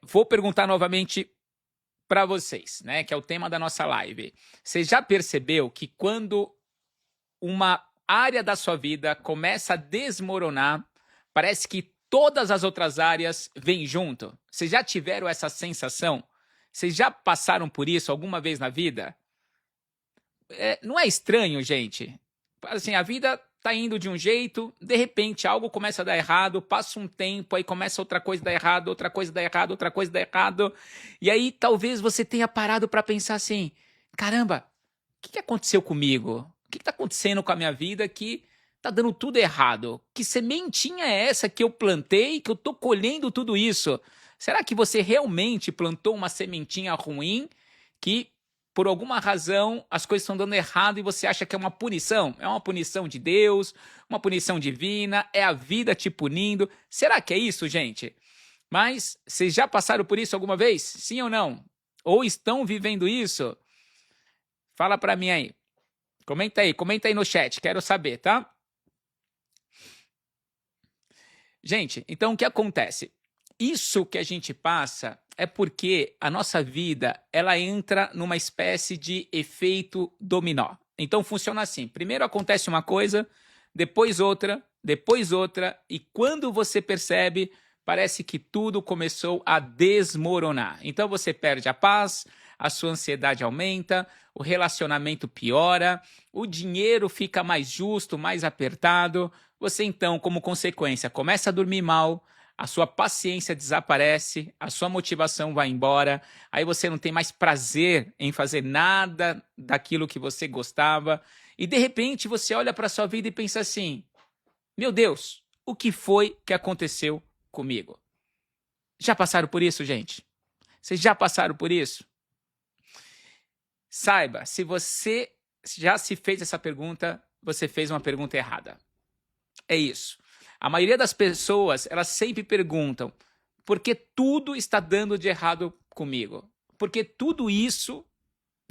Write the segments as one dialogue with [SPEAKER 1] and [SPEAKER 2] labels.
[SPEAKER 1] vou perguntar novamente para vocês, né? Que é o tema da nossa live. Você já percebeu que quando uma área da sua vida começa a desmoronar, parece que todas as outras áreas vêm junto? Vocês já tiveram essa sensação? Vocês já passaram por isso alguma vez na vida? Não é estranho, gente? Assim, a vida tá indo de um jeito, de repente algo começa a dar errado, passa um tempo, aí começa outra coisa a dar errado, outra coisa a dar errado, outra coisa a dar errado, e aí talvez você tenha parado para pensar assim, caramba, o que aconteceu comigo? O que está acontecendo com a minha vida que tá dando tudo errado? Que sementinha é essa que eu plantei, que eu tô colhendo tudo isso? Será que você realmente plantou uma sementinha ruim que por alguma razão as coisas estão dando errado e você acha que é uma punição? É uma punição de Deus, uma punição divina, é a vida te punindo. Será que é isso, gente? Mas vocês já passaram por isso alguma vez? Sim ou não? Ou estão vivendo isso? Fala para mim aí. Comenta aí no chat, quero saber, tá? Gente, então o que acontece? Isso que a gente passa é porque a nossa vida, ela entra numa espécie de efeito dominó. Então funciona assim, primeiro acontece uma coisa, depois outra, e quando você percebe, parece que tudo começou a desmoronar. Então você perde a paz, a sua ansiedade aumenta, o relacionamento piora, o dinheiro fica mais justo, mais apertado, você então, como consequência, começa a dormir mal, a sua paciência desaparece, a sua motivação vai embora, aí você não tem mais prazer em fazer nada daquilo que você gostava, e de repente você olha para a sua vida e pensa assim, meu Deus, o que foi que aconteceu comigo? Já passaram por isso, gente? Vocês já passaram por isso? Saiba, se você já se fez essa pergunta, você fez uma pergunta errada. É isso. A maioria das pessoas, elas sempre perguntam, por que tudo está dando de errado comigo? Por que tudo isso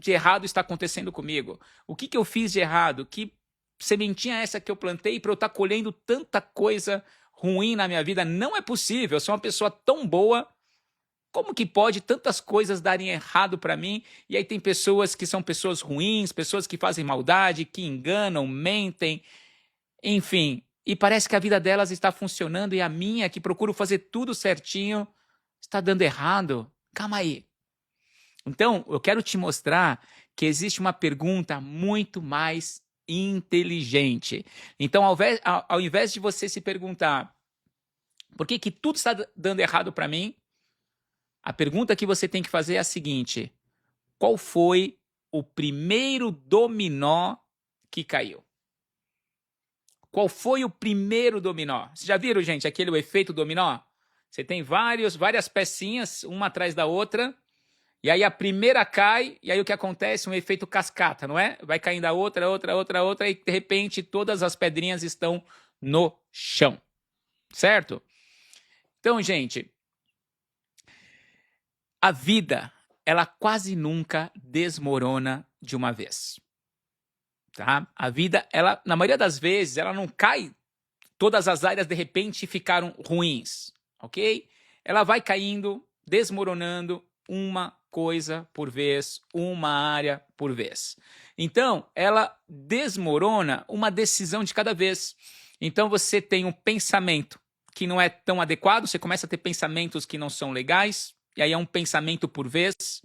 [SPEAKER 1] de errado está acontecendo comigo? O que eu fiz de errado? Que sementinha é essa que eu plantei para eu estar colhendo tanta coisa ruim na minha vida? Não é possível, eu sou uma pessoa tão boa. Como que pode tantas coisas darem errado para mim? E aí tem pessoas que são pessoas ruins, pessoas que fazem maldade, que enganam, mentem, enfim. E parece que a vida delas está funcionando e a minha, que procuro fazer tudo certinho, está dando errado. Calma aí. Então, eu quero te mostrar que existe uma pergunta muito mais inteligente. Então, ao invés de você se perguntar por que tudo está dando errado para mim, a pergunta que você tem que fazer é a seguinte: qual foi o primeiro dominó que caiu? Qual foi o primeiro dominó? Vocês já viram, gente, aquele efeito dominó? Você tem várias pecinhas, uma atrás da outra, e aí a primeira cai, e aí o que acontece? Um efeito cascata, não é? Vai caindo a outra, e de repente todas as pedrinhas estão no chão. Certo? Então, gente, a vida, ela quase nunca desmorona de uma vez. Tá? A vida, ela, na maioria das vezes, ela não cai, todas as áreas de repente ficaram ruins, ok? Ela vai caindo, desmoronando uma coisa por vez, uma área por vez. Então, ela desmorona uma decisão de cada vez. Então, você tem um pensamento que não é tão adequado, você começa a ter pensamentos que não são legais, e aí é um pensamento por vez,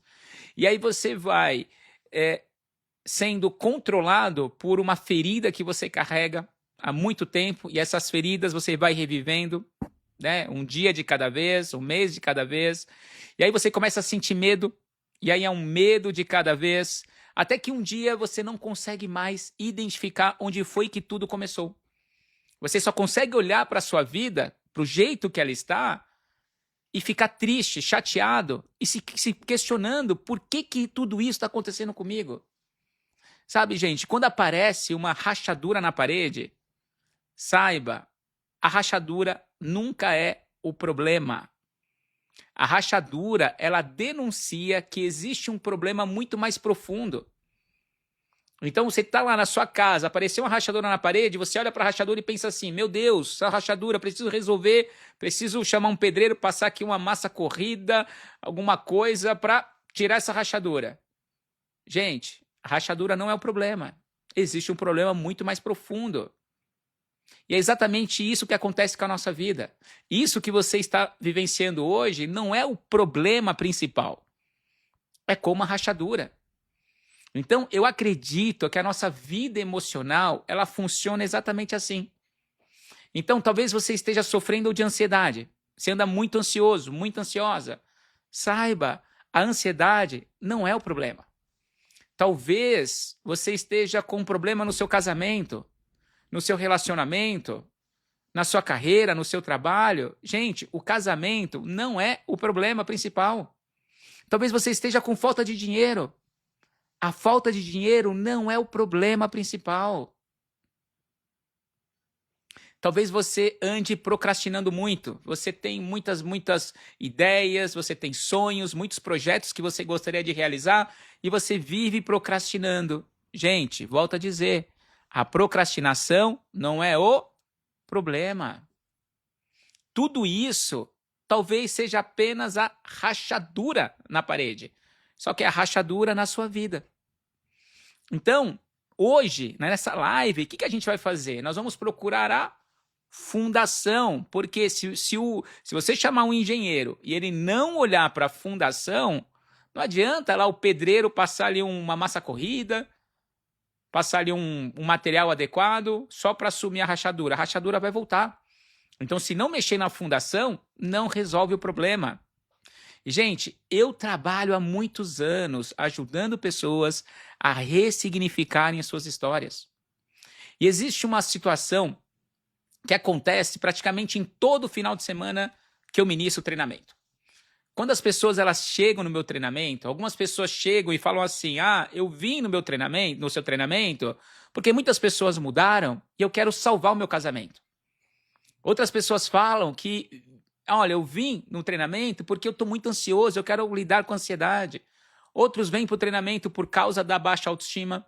[SPEAKER 1] e aí você vai sendo controlado por uma ferida que você carrega há muito tempo, e essas feridas você vai revivendo, né? Um dia de cada vez, um mês de cada vez, e aí você começa a sentir medo, e aí é um medo de cada vez, até que um dia você não consegue mais identificar onde foi que tudo começou. Você só consegue olhar para a sua vida, para o jeito que ela está, e ficar triste, chateado, e se questionando por que tudo isso está acontecendo comigo. Sabe, gente, quando aparece uma rachadura na parede, saiba, a rachadura nunca é o problema. A rachadura, ela denuncia que existe um problema muito mais profundo. Então você está lá na sua casa, apareceu uma rachadura na parede, você olha para a rachadura e pensa assim, meu Deus, essa rachadura, preciso resolver, preciso chamar um pedreiro, passar aqui uma massa corrida, alguma coisa para tirar essa rachadura. Gente, a rachadura não é o problema. Existe um problema muito mais profundo. E é exatamente isso que acontece com a nossa vida. Isso que você está vivenciando hoje não é o problema principal. É como a rachadura. Então, eu acredito que a nossa vida emocional, ela funciona exatamente assim. Então, talvez você esteja sofrendo de ansiedade. Você anda muito ansioso, muito ansiosa. Saiba, a ansiedade não é o problema. Talvez você esteja com um problema no seu casamento, no seu relacionamento, na sua carreira, no seu trabalho. Gente, o casamento não é o problema principal. Talvez você esteja com falta de dinheiro. A falta de dinheiro não é o problema principal. Talvez você ande procrastinando muito. Você tem muitas ideias, você tem sonhos, muitos projetos que você gostaria de realizar e você vive procrastinando. Gente, volto a dizer, a procrastinação não é o problema. Tudo isso talvez seja apenas a rachadura na parede. Só que é a rachadura na sua vida. Então, hoje, nessa live, o que a gente vai fazer? Nós vamos procurar a fundação, porque se você chamar um engenheiro e ele não olhar para a fundação, não adianta lá o pedreiro passar ali uma massa corrida, passar ali um material adequado só para assumir a rachadura vai voltar. Então, se não mexer na fundação, não resolve o problema. Gente, eu trabalho há muitos anos ajudando pessoas a ressignificarem as suas histórias. E existe uma situação que acontece praticamente em todo final de semana que eu ministro o treinamento. Quando as pessoas elas chegam no meu treinamento, algumas pessoas chegam e falam assim, eu vim no seu treinamento, porque muitas pessoas mudaram e eu quero salvar o meu casamento. Outras pessoas falam que, olha, eu vim no treinamento porque eu estou muito ansioso, eu quero lidar com a ansiedade. Outros vêm para o treinamento por causa da baixa autoestima.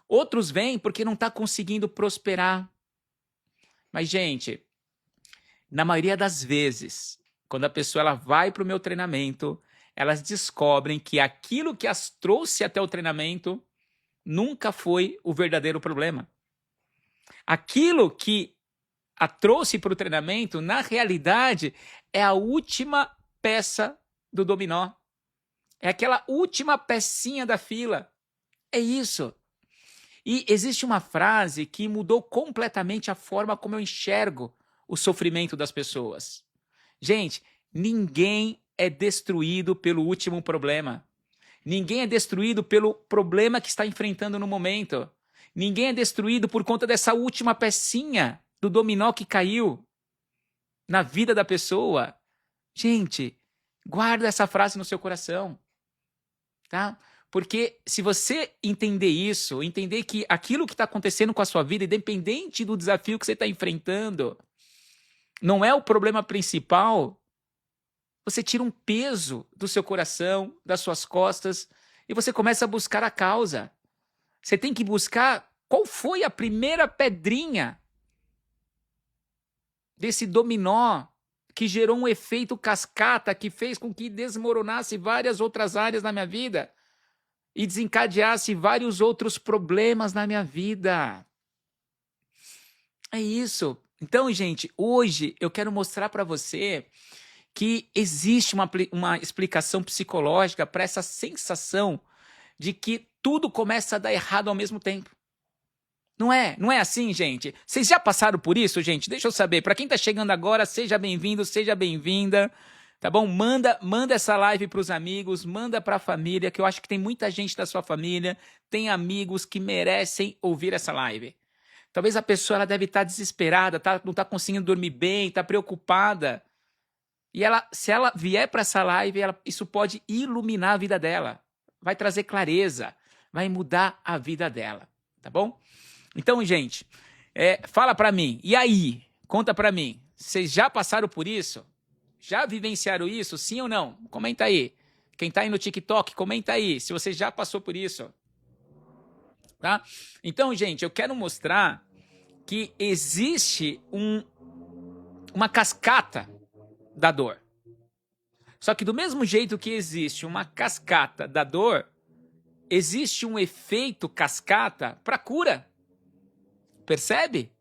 [SPEAKER 1] Outros vêm porque não está conseguindo prosperar. Mas, gente, na maioria das vezes, quando a pessoa ela vai para o meu treinamento, elas descobrem que aquilo que as trouxe até o treinamento nunca foi o verdadeiro problema. Aquilo que a trouxe para o treinamento, na realidade, é a última peça do dominó. É aquela última pecinha da fila. É isso. E existe uma frase que mudou completamente a forma como eu enxergo o sofrimento das pessoas. Gente, ninguém é destruído pelo último problema. Ninguém é destruído pelo problema que está enfrentando no momento. Ninguém é destruído por conta dessa última pecinha do dominó que caiu na vida da pessoa. Gente, guarda essa frase no seu coração, tá? Porque se você entender isso, entender que aquilo que está acontecendo com a sua vida, independente do desafio que você está enfrentando, não é o problema principal, você tira um peso do seu coração, das suas costas, e você começa a buscar a causa. Você tem que buscar qual foi a primeira pedrinha desse dominó que gerou um efeito cascata que fez com que desmoronasse várias outras áreas na minha vida e desencadeasse vários outros problemas na minha vida. É isso. Então, gente, hoje eu quero mostrar para você que existe uma explicação psicológica para essa sensação de que tudo começa a dar errado ao mesmo tempo. Não é assim, gente? Vocês já passaram por isso, gente? Deixa eu saber. Para quem tá chegando agora, seja bem-vindo, seja bem-vinda. Tá bom? Manda essa live para os amigos, manda para a família, que eu acho que tem muita gente da sua família, tem amigos que merecem ouvir essa live. Talvez a pessoa ela deve estar desesperada, não está conseguindo dormir bem, está preocupada. E se ela vier para essa live, isso pode iluminar a vida dela. Vai trazer clareza, vai mudar a vida dela. Tá bom? Então, gente, fala para mim. E aí? Conta para mim. Vocês já passaram por isso? Já vivenciaram isso? Sim ou não? Comenta aí. Quem tá aí no TikTok, comenta aí se você já passou por isso. tá? Então, gente, eu quero mostrar que existe uma cascata da dor. Só que do mesmo jeito que existe uma cascata da dor, existe um efeito cascata para cura. Percebe?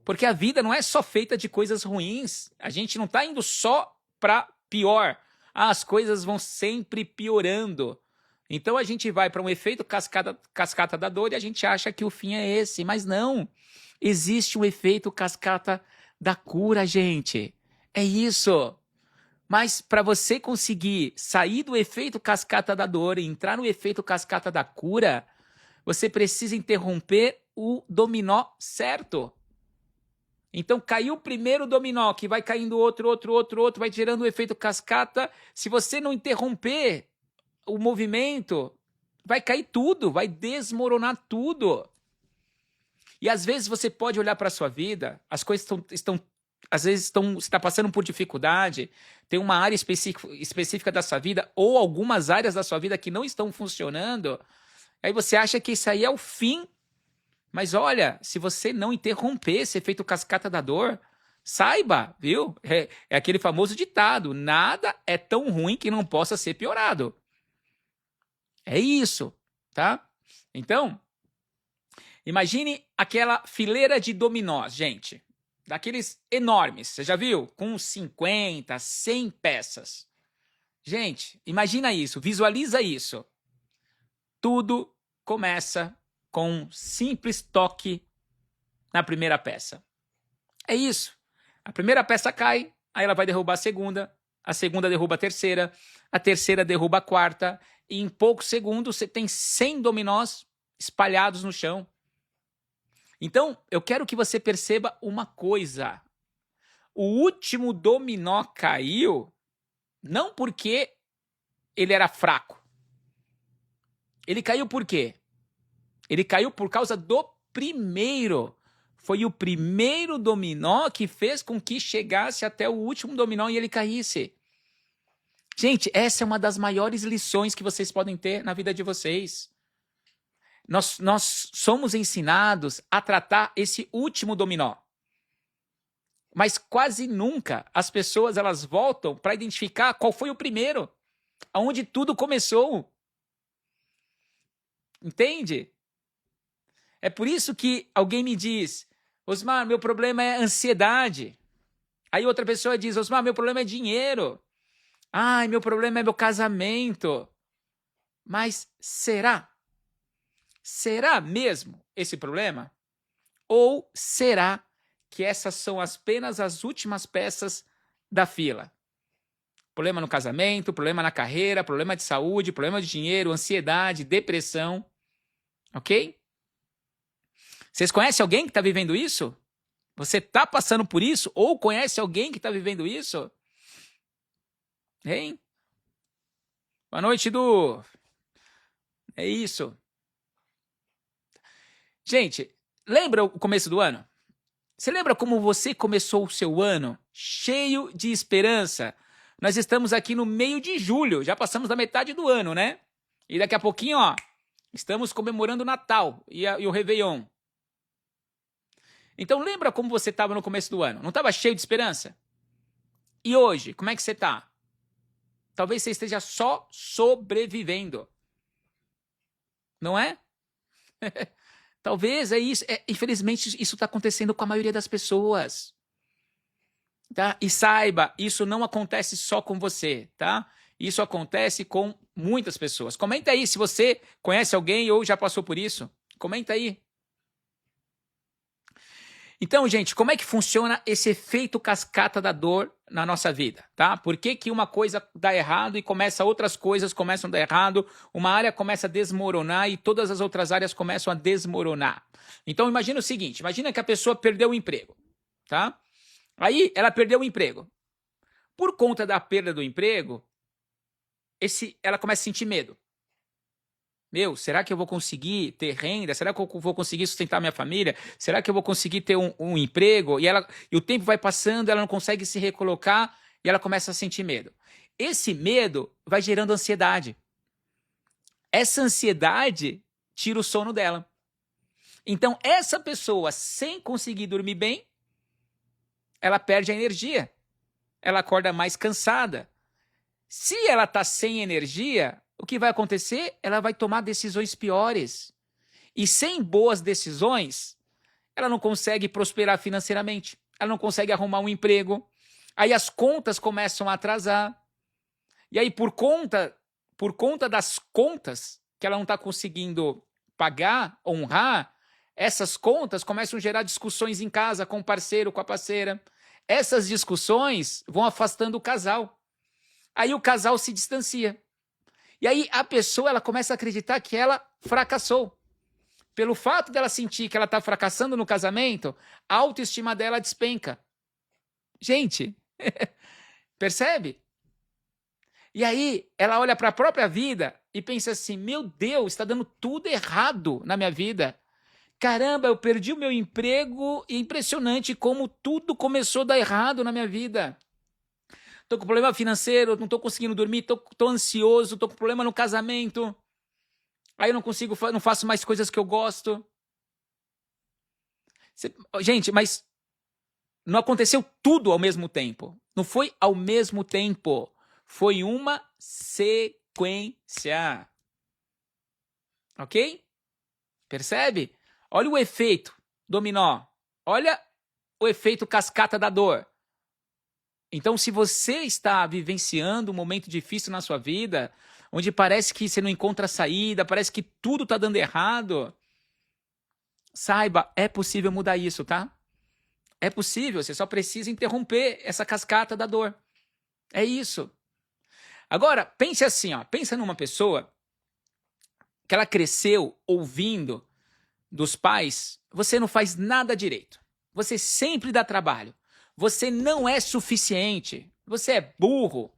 [SPEAKER 1] Porque a vida não é só feita de coisas ruins. A gente não está indo só para pior. As coisas vão sempre piorando. Então a gente vai para um efeito cascata da dor e a gente acha que o fim é esse. Mas não. Existe um efeito cascata da cura, gente. É isso. Mas para você conseguir sair do efeito cascata da dor e entrar no efeito cascata da cura, você precisa interromper o dominó certo. Então caiu o primeiro dominó, que vai caindo outro, vai gerando o efeito cascata. Se você não interromper o movimento, vai cair tudo, vai desmoronar tudo. E às vezes você pode olhar para a sua vida, as coisas às vezes você está passando por dificuldade, tem uma área específica da sua vida, ou algumas áreas da sua vida que não estão funcionando, aí você acha que isso aí é o fim. Mas olha, se você não interromper esse efeito cascata da dor, saiba, viu? É aquele famoso ditado, nada é tão ruim que não possa ser piorado. É isso, tá? Então, imagine aquela fileira de dominós, gente. Daqueles enormes, você já viu? Com 50, 100 peças. Gente, imagina isso, visualiza isso. Tudo começa com um simples toque na primeira peça. É isso. A primeira peça cai, aí ela vai derrubar a segunda derruba a terceira derruba a quarta, e em poucos segundos você tem 100 dominós espalhados no chão. Então, eu quero que você perceba uma coisa. O último dominó caiu não porque ele era fraco. Ele caiu por quê? Ele caiu por causa do primeiro. Foi o primeiro dominó que fez com que chegasse até o último dominó e ele caísse. Gente, essa é uma das maiores lições que vocês podem ter na vida de vocês. Nós somos ensinados a tratar esse último dominó. Mas quase nunca as pessoas elas voltam para identificar qual foi o primeiro, aonde tudo começou. Entende? É por isso que alguém me diz, Osmar, meu problema é ansiedade. Aí outra pessoa diz, Osmar, meu problema é dinheiro. Ai, meu problema é meu casamento. Mas será? Será mesmo esse problema? Ou será que essas são apenas as últimas peças da fila? Problema no casamento, problema na carreira, problema de saúde, problema de dinheiro, ansiedade, depressão. Ok? Vocês conhecem alguém que está vivendo isso? Você está passando por isso? Ou conhece alguém que está vivendo isso? Hein? Boa noite, Du. É isso. Gente, lembra o começo do ano? Você lembra como você começou o seu ano? Cheio de esperança. Nós estamos aqui no meio de julho, já passamos da metade do ano, né? E daqui a pouquinho, ó, estamos comemorando o Natal e o Réveillon. Então lembra como você estava no começo do ano? Não estava cheio de esperança? E hoje, como é que você está? Talvez você esteja só sobrevivendo. Não é? Talvez é isso. Infelizmente, isso está acontecendo com a maioria das pessoas. Tá? E saiba, isso não acontece só com você, tá? Isso acontece com muitas pessoas. Comenta aí se você conhece alguém ou já passou por isso. Comenta aí. Então, gente, como é que funciona esse efeito cascata da dor na nossa vida, tá? Por que que uma coisa dá errado e outras coisas começam a dar errado, uma área começa a desmoronar e todas as outras áreas começam a desmoronar? Então, imagina o seguinte, imagina que a pessoa perdeu o emprego, tá? Aí, ela perdeu o emprego. Por conta da perda do emprego, ela começa a sentir medo. Meu, será que eu vou conseguir ter renda? Será que eu vou conseguir sustentar minha família? Será que eu vou conseguir ter um emprego? E o tempo vai passando, ela não consegue se recolocar e ela começa a sentir medo. Esse medo vai gerando ansiedade. Essa ansiedade tira o sono dela. Então, essa pessoa, sem conseguir dormir bem, ela perde a energia. Ela acorda mais cansada. Se ela está sem energia, o que vai acontecer? Ela vai tomar decisões piores. E sem boas decisões, ela não consegue prosperar financeiramente. Ela não consegue arrumar um emprego. Aí as contas começam a atrasar. E aí, por conta das contas que ela não está conseguindo pagar, honrar, essas contas começam a gerar discussões em casa com o parceiro, com a parceira. Essas discussões vão afastando o casal. Aí o casal se distancia. E aí a pessoa ela começa a acreditar que ela fracassou. Pelo fato dela sentir que ela está fracassando no casamento, a autoestima dela despenca. Gente, percebe? E aí ela olha para a própria vida e pensa assim, meu Deus, está dando tudo errado na minha vida. Caramba, eu perdi o meu emprego e é impressionante como tudo começou a dar errado na minha vida. Tô com problema financeiro, não tô conseguindo dormir, tô ansioso, tô com problema no casamento. Aí eu não faço mais coisas que eu gosto. Gente, mas não aconteceu tudo ao mesmo tempo. Não foi ao mesmo tempo. Foi uma sequência. Ok? Percebe? Olha o efeito dominó. Olha o efeito cascata da dor. Então, se você está vivenciando um momento difícil na sua vida, onde parece que você não encontra saída, parece que tudo está dando errado, saiba, é possível mudar isso, tá? É possível, você só precisa interromper essa cascata da dor. É isso. Agora, pense assim, ó, pensa numa pessoa que ela cresceu ouvindo dos pais, você não faz nada direito. Você sempre dá trabalho. Você não é suficiente. Você é burro.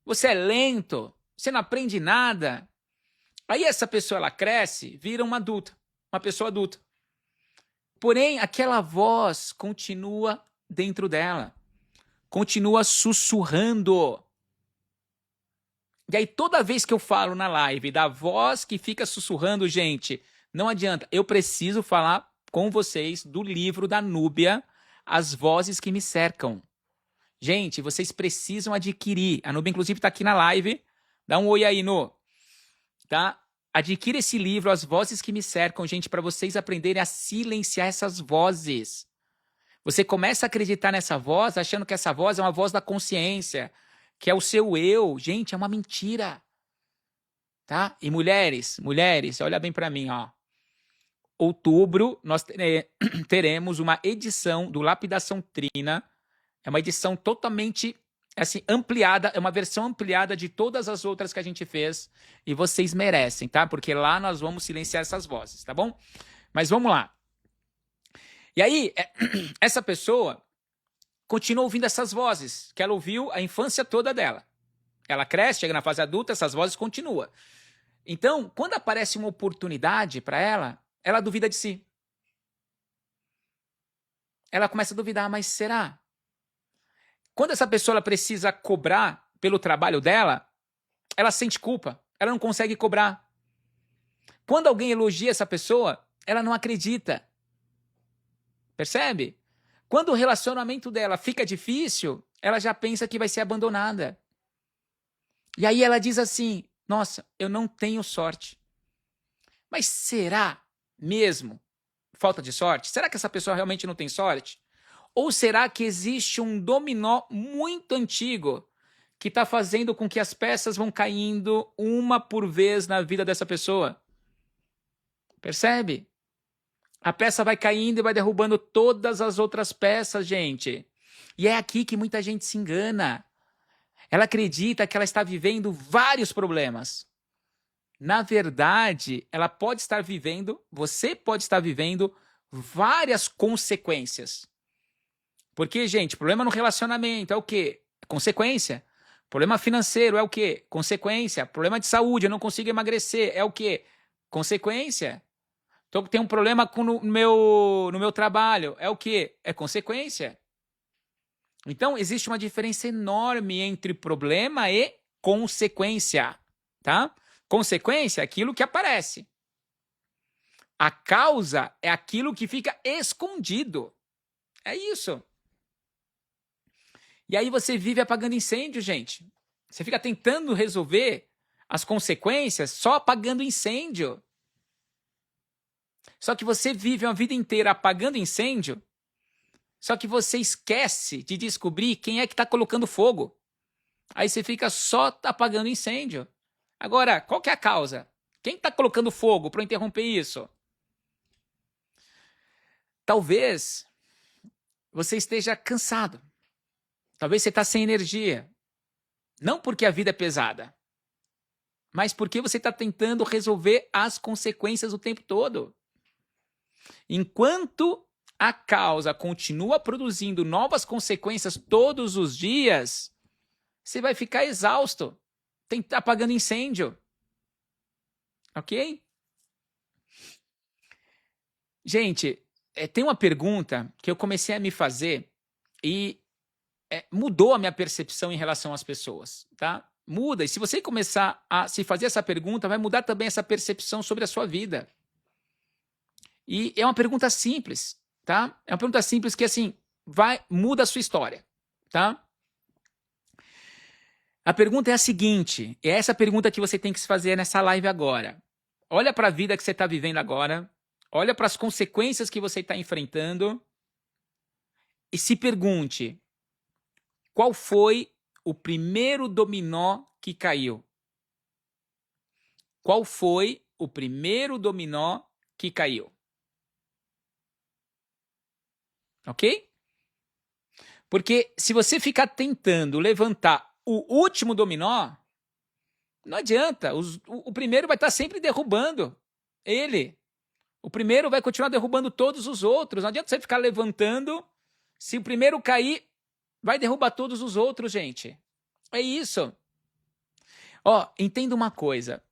[SPEAKER 1] Você é lento. Você não aprende nada. Aí essa pessoa ela cresce, vira uma adulta, uma pessoa adulta. Porém, aquela voz continua dentro dela. Continua sussurrando. E aí toda vez que eu falo na live da voz que fica sussurrando, gente, não adianta. Eu preciso falar com vocês do livro da Núbia, As Vozes que Me Cercam. Gente, vocês precisam adquirir. A Núbia, inclusive, está aqui na live. Dá um oi aí, Nô. Tá? Adquira esse livro, As Vozes que Me Cercam, gente, para vocês aprenderem a silenciar essas vozes. Você começa a acreditar nessa voz, achando que essa voz é uma voz da consciência, que é o seu eu. Gente, é uma mentira. Tá? E mulheres, olha bem para mim, ó. Outubro, nós teremos uma edição do Lapidação Trina. É uma edição totalmente assim, ampliada, é uma versão ampliada de todas as outras que a gente fez. E vocês merecem, tá? Porque lá nós vamos silenciar essas vozes, tá bom? Mas vamos lá. E aí, essa pessoa continua ouvindo essas vozes, que ela ouviu a infância toda dela. Ela cresce, chega na fase adulta, essas vozes continuam. Então, quando aparece uma oportunidade para ela, ela duvida de si. Ela começa a duvidar, mas será? Quando essa pessoa ela precisa cobrar pelo trabalho dela, ela sente culpa, ela não consegue cobrar. Quando alguém elogia essa pessoa, ela não acredita. Percebe? Quando o relacionamento dela fica difícil, ela já pensa que vai ser abandonada. E aí ela diz assim, nossa, eu não tenho sorte. Mas será mesmo falta de sorte? Será que essa pessoa realmente não tem sorte? Ou será que existe um dominó muito antigo que está fazendo com que as peças vão caindo uma por vez na vida dessa pessoa? Percebe? A peça vai caindo e vai derrubando todas as outras peças, gente. E é aqui que muita gente se engana. Ela acredita que ela está vivendo vários problemas. Na verdade, ela pode estar vivendo, você pode estar vivendo várias consequências. Porque, gente, problema no relacionamento é o quê? É consequência. Problema financeiro é o quê? Consequência. Problema de saúde, eu não consigo emagrecer, é o quê? Consequência. Tem um problema no meu trabalho, é o quê? É consequência. Então, existe uma diferença enorme entre problema e consequência, tá? Consequência é aquilo que aparece. A causa é aquilo que fica escondido. É isso. E aí você vive apagando incêndio, gente. Você fica tentando resolver as consequências só apagando incêndio. Só que você vive uma vida inteira apagando incêndio, só que você esquece de descobrir quem é que está colocando fogo. Aí você fica só apagando incêndio. Agora, qual que é a causa? Quem está colocando fogo para interromper isso? Talvez você esteja cansado. Talvez você está sem energia. Não porque a vida é pesada, mas porque você está tentando resolver as consequências o tempo todo. Enquanto a causa continua produzindo novas consequências todos os dias, você vai ficar exausto, apagando incêndio. Ok? Gente, tem uma pergunta que eu comecei a me fazer e mudou a minha percepção em relação às pessoas, tá? Muda, e se você começar a se fazer essa pergunta, vai mudar também essa percepção sobre a sua vida. E é uma pergunta simples, tá? É uma pergunta simples que, assim, muda a sua história, tá? A pergunta é a seguinte, é essa pergunta que você tem que se fazer nessa live agora. Olha para a vida que você está vivendo agora, olha para as consequências que você está enfrentando e se pergunte, qual foi o primeiro dominó que caiu? Qual foi o primeiro dominó que caiu? Ok? Porque se você ficar tentando levantar o último dominó, não adianta. O primeiro vai estar sempre derrubando ele. O primeiro vai continuar derrubando todos os outros. Não adianta você ficar levantando. Se o primeiro cair, vai derrubar todos os outros, gente. É isso. Ó, entenda uma coisa.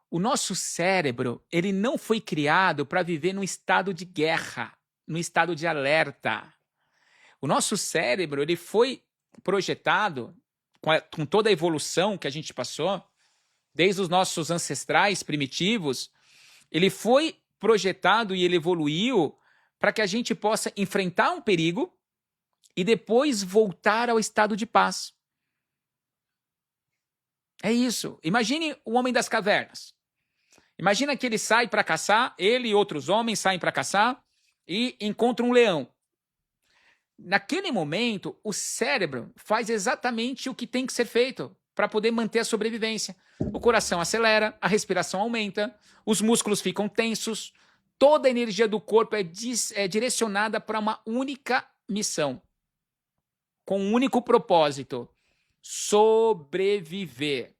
[SPEAKER 1] O nosso cérebro, ele não foi criado para viver num estado de guerra, num estado de alerta. O nosso cérebro, ele foi projetado com toda a evolução que a gente passou, desde os nossos ancestrais primitivos, ele foi projetado e ele evoluiu para que a gente possa enfrentar um perigo e depois voltar ao estado de paz. É isso. Imagine o homem das cavernas. Imagina que ele sai para caçar, ele e outros homens saem para caçar e encontram um leão. Naquele momento, o cérebro faz exatamente o que tem que ser feito para poder manter a sobrevivência. O coração acelera, a respiração aumenta, os músculos ficam tensos, toda a energia do corpo é direcionada para uma única missão, com um único propósito: sobreviver.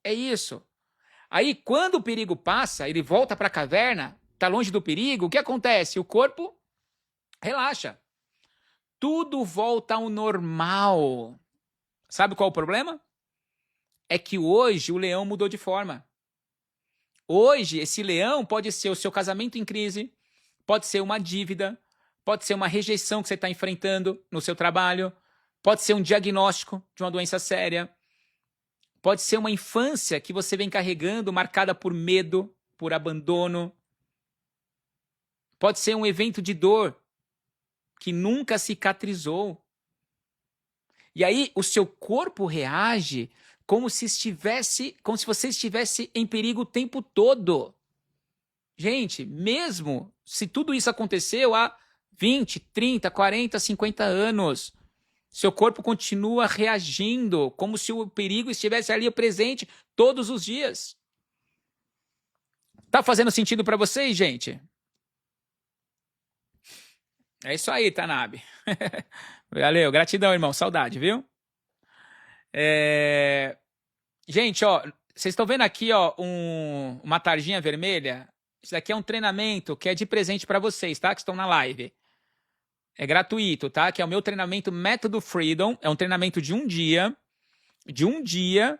[SPEAKER 1] É isso. Aí, quando o perigo passa, ele volta para a caverna, está longe do perigo, o que acontece? O corpo relaxa. Tudo volta ao normal. Sabe qual é o problema? É que hoje o leão mudou de forma. Hoje, esse leão pode ser o seu casamento em crise, pode ser uma dívida, pode ser uma rejeição que você está enfrentando no seu trabalho, pode ser um diagnóstico de uma doença séria, pode ser uma infância que você vem carregando marcada por medo, por abandono, pode ser um evento de dor que nunca cicatrizou. E aí o seu corpo reage como se você estivesse em perigo o tempo todo. Gente, mesmo se tudo isso aconteceu há 20, 30, 40, 50 anos, seu corpo continua reagindo como se o perigo estivesse ali presente todos os dias. Tá fazendo sentido para vocês, gente? É isso aí, Tanabe. Valeu, gratidão, irmão. Saudade, viu? Gente, ó, vocês estão vendo aqui, ó, uma tarjinha vermelha? Isso daqui é um treinamento que é de presente para vocês, tá? Que estão na live. É gratuito, tá? Que é o meu treinamento Método Freedom. É um treinamento de um dia. De um dia,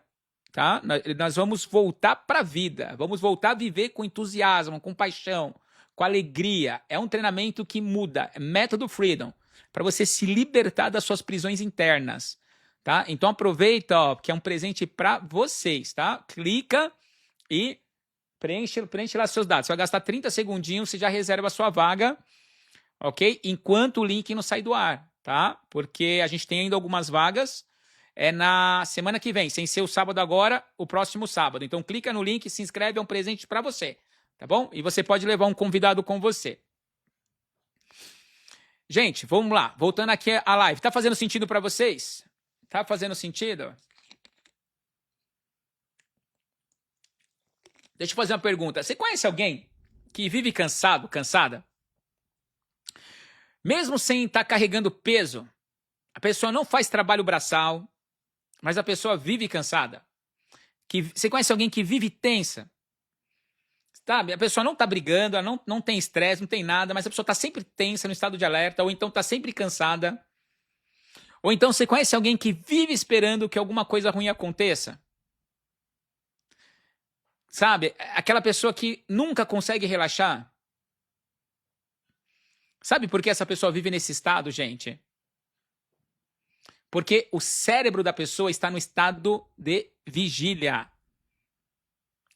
[SPEAKER 1] tá? Nós vamos voltar para a vida. Vamos voltar a viver com entusiasmo, com paixão, com alegria. É um treinamento que muda. É Método Freedom. Para você se libertar das suas prisões internas, tá? Então aproveita, ó, que é um presente para vocês, tá? Clica e Preenche lá seus dados. Você vai gastar 30 segundinhos, você já reserva a sua vaga, ok? Enquanto o link não sai do ar, tá? Porque a gente tem ainda algumas vagas. É na semana que vem, sem ser o sábado agora, o próximo sábado. Então clica no link, se inscreve, é um presente para você, tá bom? E você pode levar um convidado com você. Gente, vamos lá. Voltando aqui à live. Tá fazendo sentido para vocês? Tá fazendo sentido? Deixa eu fazer uma pergunta. Você conhece alguém que vive cansado, cansada? Mesmo sem estar carregando peso, a pessoa não faz trabalho braçal, mas a pessoa vive cansada. Você conhece alguém que vive tensa? Sabe? A pessoa não está brigando, ela não tem estresse, não tem nada, mas a pessoa está sempre tensa, no estado de alerta, ou então está sempre cansada. Ou então você conhece alguém que vive esperando que alguma coisa ruim aconteça? Sabe? Aquela pessoa que nunca consegue relaxar. Sabe por que essa pessoa vive nesse estado, gente? Porque o cérebro da pessoa está no estado de vigília.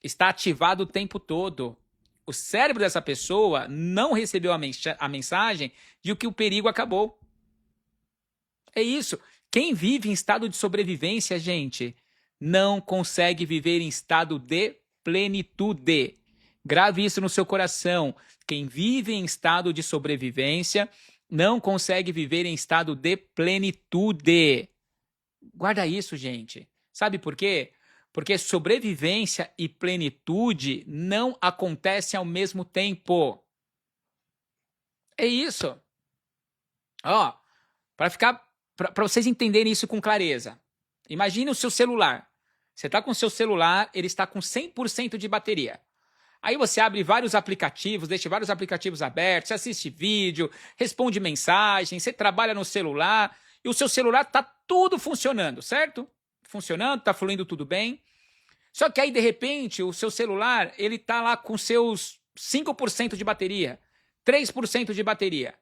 [SPEAKER 1] Está ativado o tempo todo. O cérebro dessa pessoa não recebeu a mensagem de que o perigo acabou. É isso. Quem vive em estado de sobrevivência, gente, não consegue viver em estado de plenitude. Grave isso no seu coração. Quem vive em estado de sobrevivência não consegue viver em estado de plenitude. Guarda isso, gente. Sabe por quê? Porque sobrevivência e plenitude não acontecem ao mesmo tempo. É isso. Ó, para vocês entenderem isso com clareza. Imagine o seu celular. Você está com o seu celular, ele está com 100% de bateria. Aí você abre vários aplicativos, deixa vários aplicativos abertos, você assiste vídeo, responde mensagem, você trabalha no celular e o seu celular está tudo funcionando, certo? Funcionando, está fluindo tudo bem. Só que aí, de repente, o seu celular, ele está lá com seus 5% de bateria, 3% de bateria.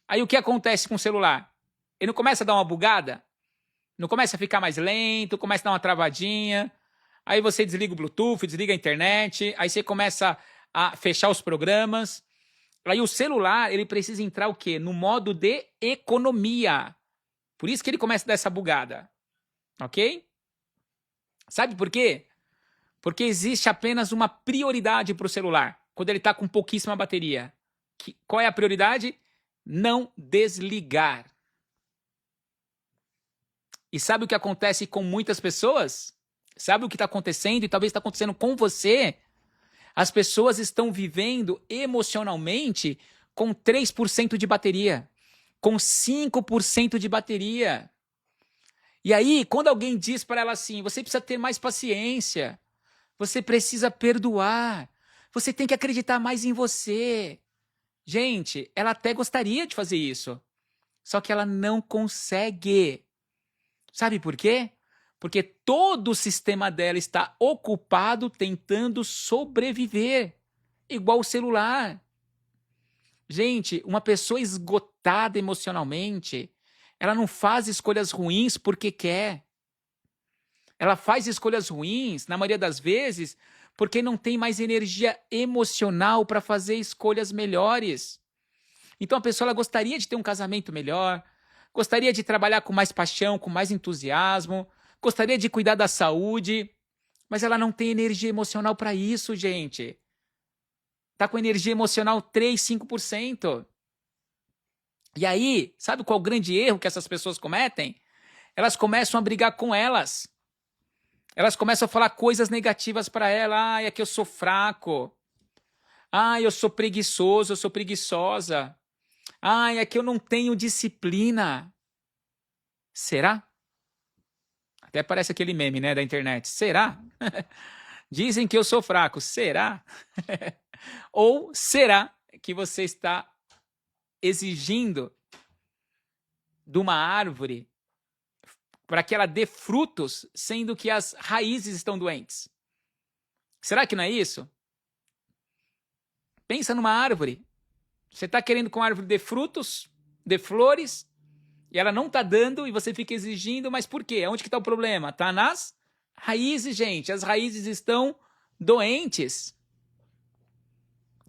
[SPEAKER 1] Aí o que acontece com o celular? Ele não começa a dar uma bugada? Não começa a ficar mais lento, começa a dar uma travadinha. Aí você desliga o Bluetooth, desliga a internet, aí você começa a fechar os programas. Aí o celular, ele precisa entrar o quê? No modo de economia. Por isso que ele começa a dar essa bugada. Ok? Sabe por quê? Porque existe apenas uma prioridade para o celular, quando ele está com pouquíssima bateria. Qual é a prioridade? Não desligar. E sabe o que acontece com muitas pessoas? Sabe o que está acontecendo e talvez está acontecendo com você? As pessoas estão vivendo emocionalmente com 3% de bateria, com 5% de bateria. E aí, quando alguém diz para ela assim, você precisa ter mais paciência, você precisa perdoar, você tem que acreditar mais em você. Gente, ela até gostaria de fazer isso, só que ela não consegue. Sabe por quê? Porque todo o sistema dela está ocupado tentando sobreviver, igual o celular. Gente, uma pessoa esgotada emocionalmente, ela não faz escolhas ruins porque quer. Ela faz escolhas ruins, na maioria das vezes, porque não tem mais energia emocional para fazer escolhas melhores. Então a pessoa ela gostaria de ter um casamento melhor, gostaria de trabalhar com mais paixão, com mais entusiasmo, gostaria de cuidar da saúde, mas ela não tem energia emocional para isso, gente. Tá com energia emocional 3, 5%. E aí, sabe qual é o grande erro que essas pessoas cometem? Elas começam a brigar com elas. Elas começam a falar coisas negativas para ela. É que eu sou fraco. Eu sou preguiçoso, eu sou preguiçosa. É que eu não tenho disciplina. Será? Até parece aquele meme, né, da internet. Será? Dizem que eu sou fraco. Será? Ou será que você está exigindo de uma árvore para que ela dê frutos, sendo que as raízes estão doentes? Será que não é isso? Pensa numa árvore. Você está querendo que uma árvore dê frutos, dê flores, e ela não está dando, e você fica exigindo, mas por quê? Onde que está o problema? Está nas raízes, gente. As raízes estão doentes.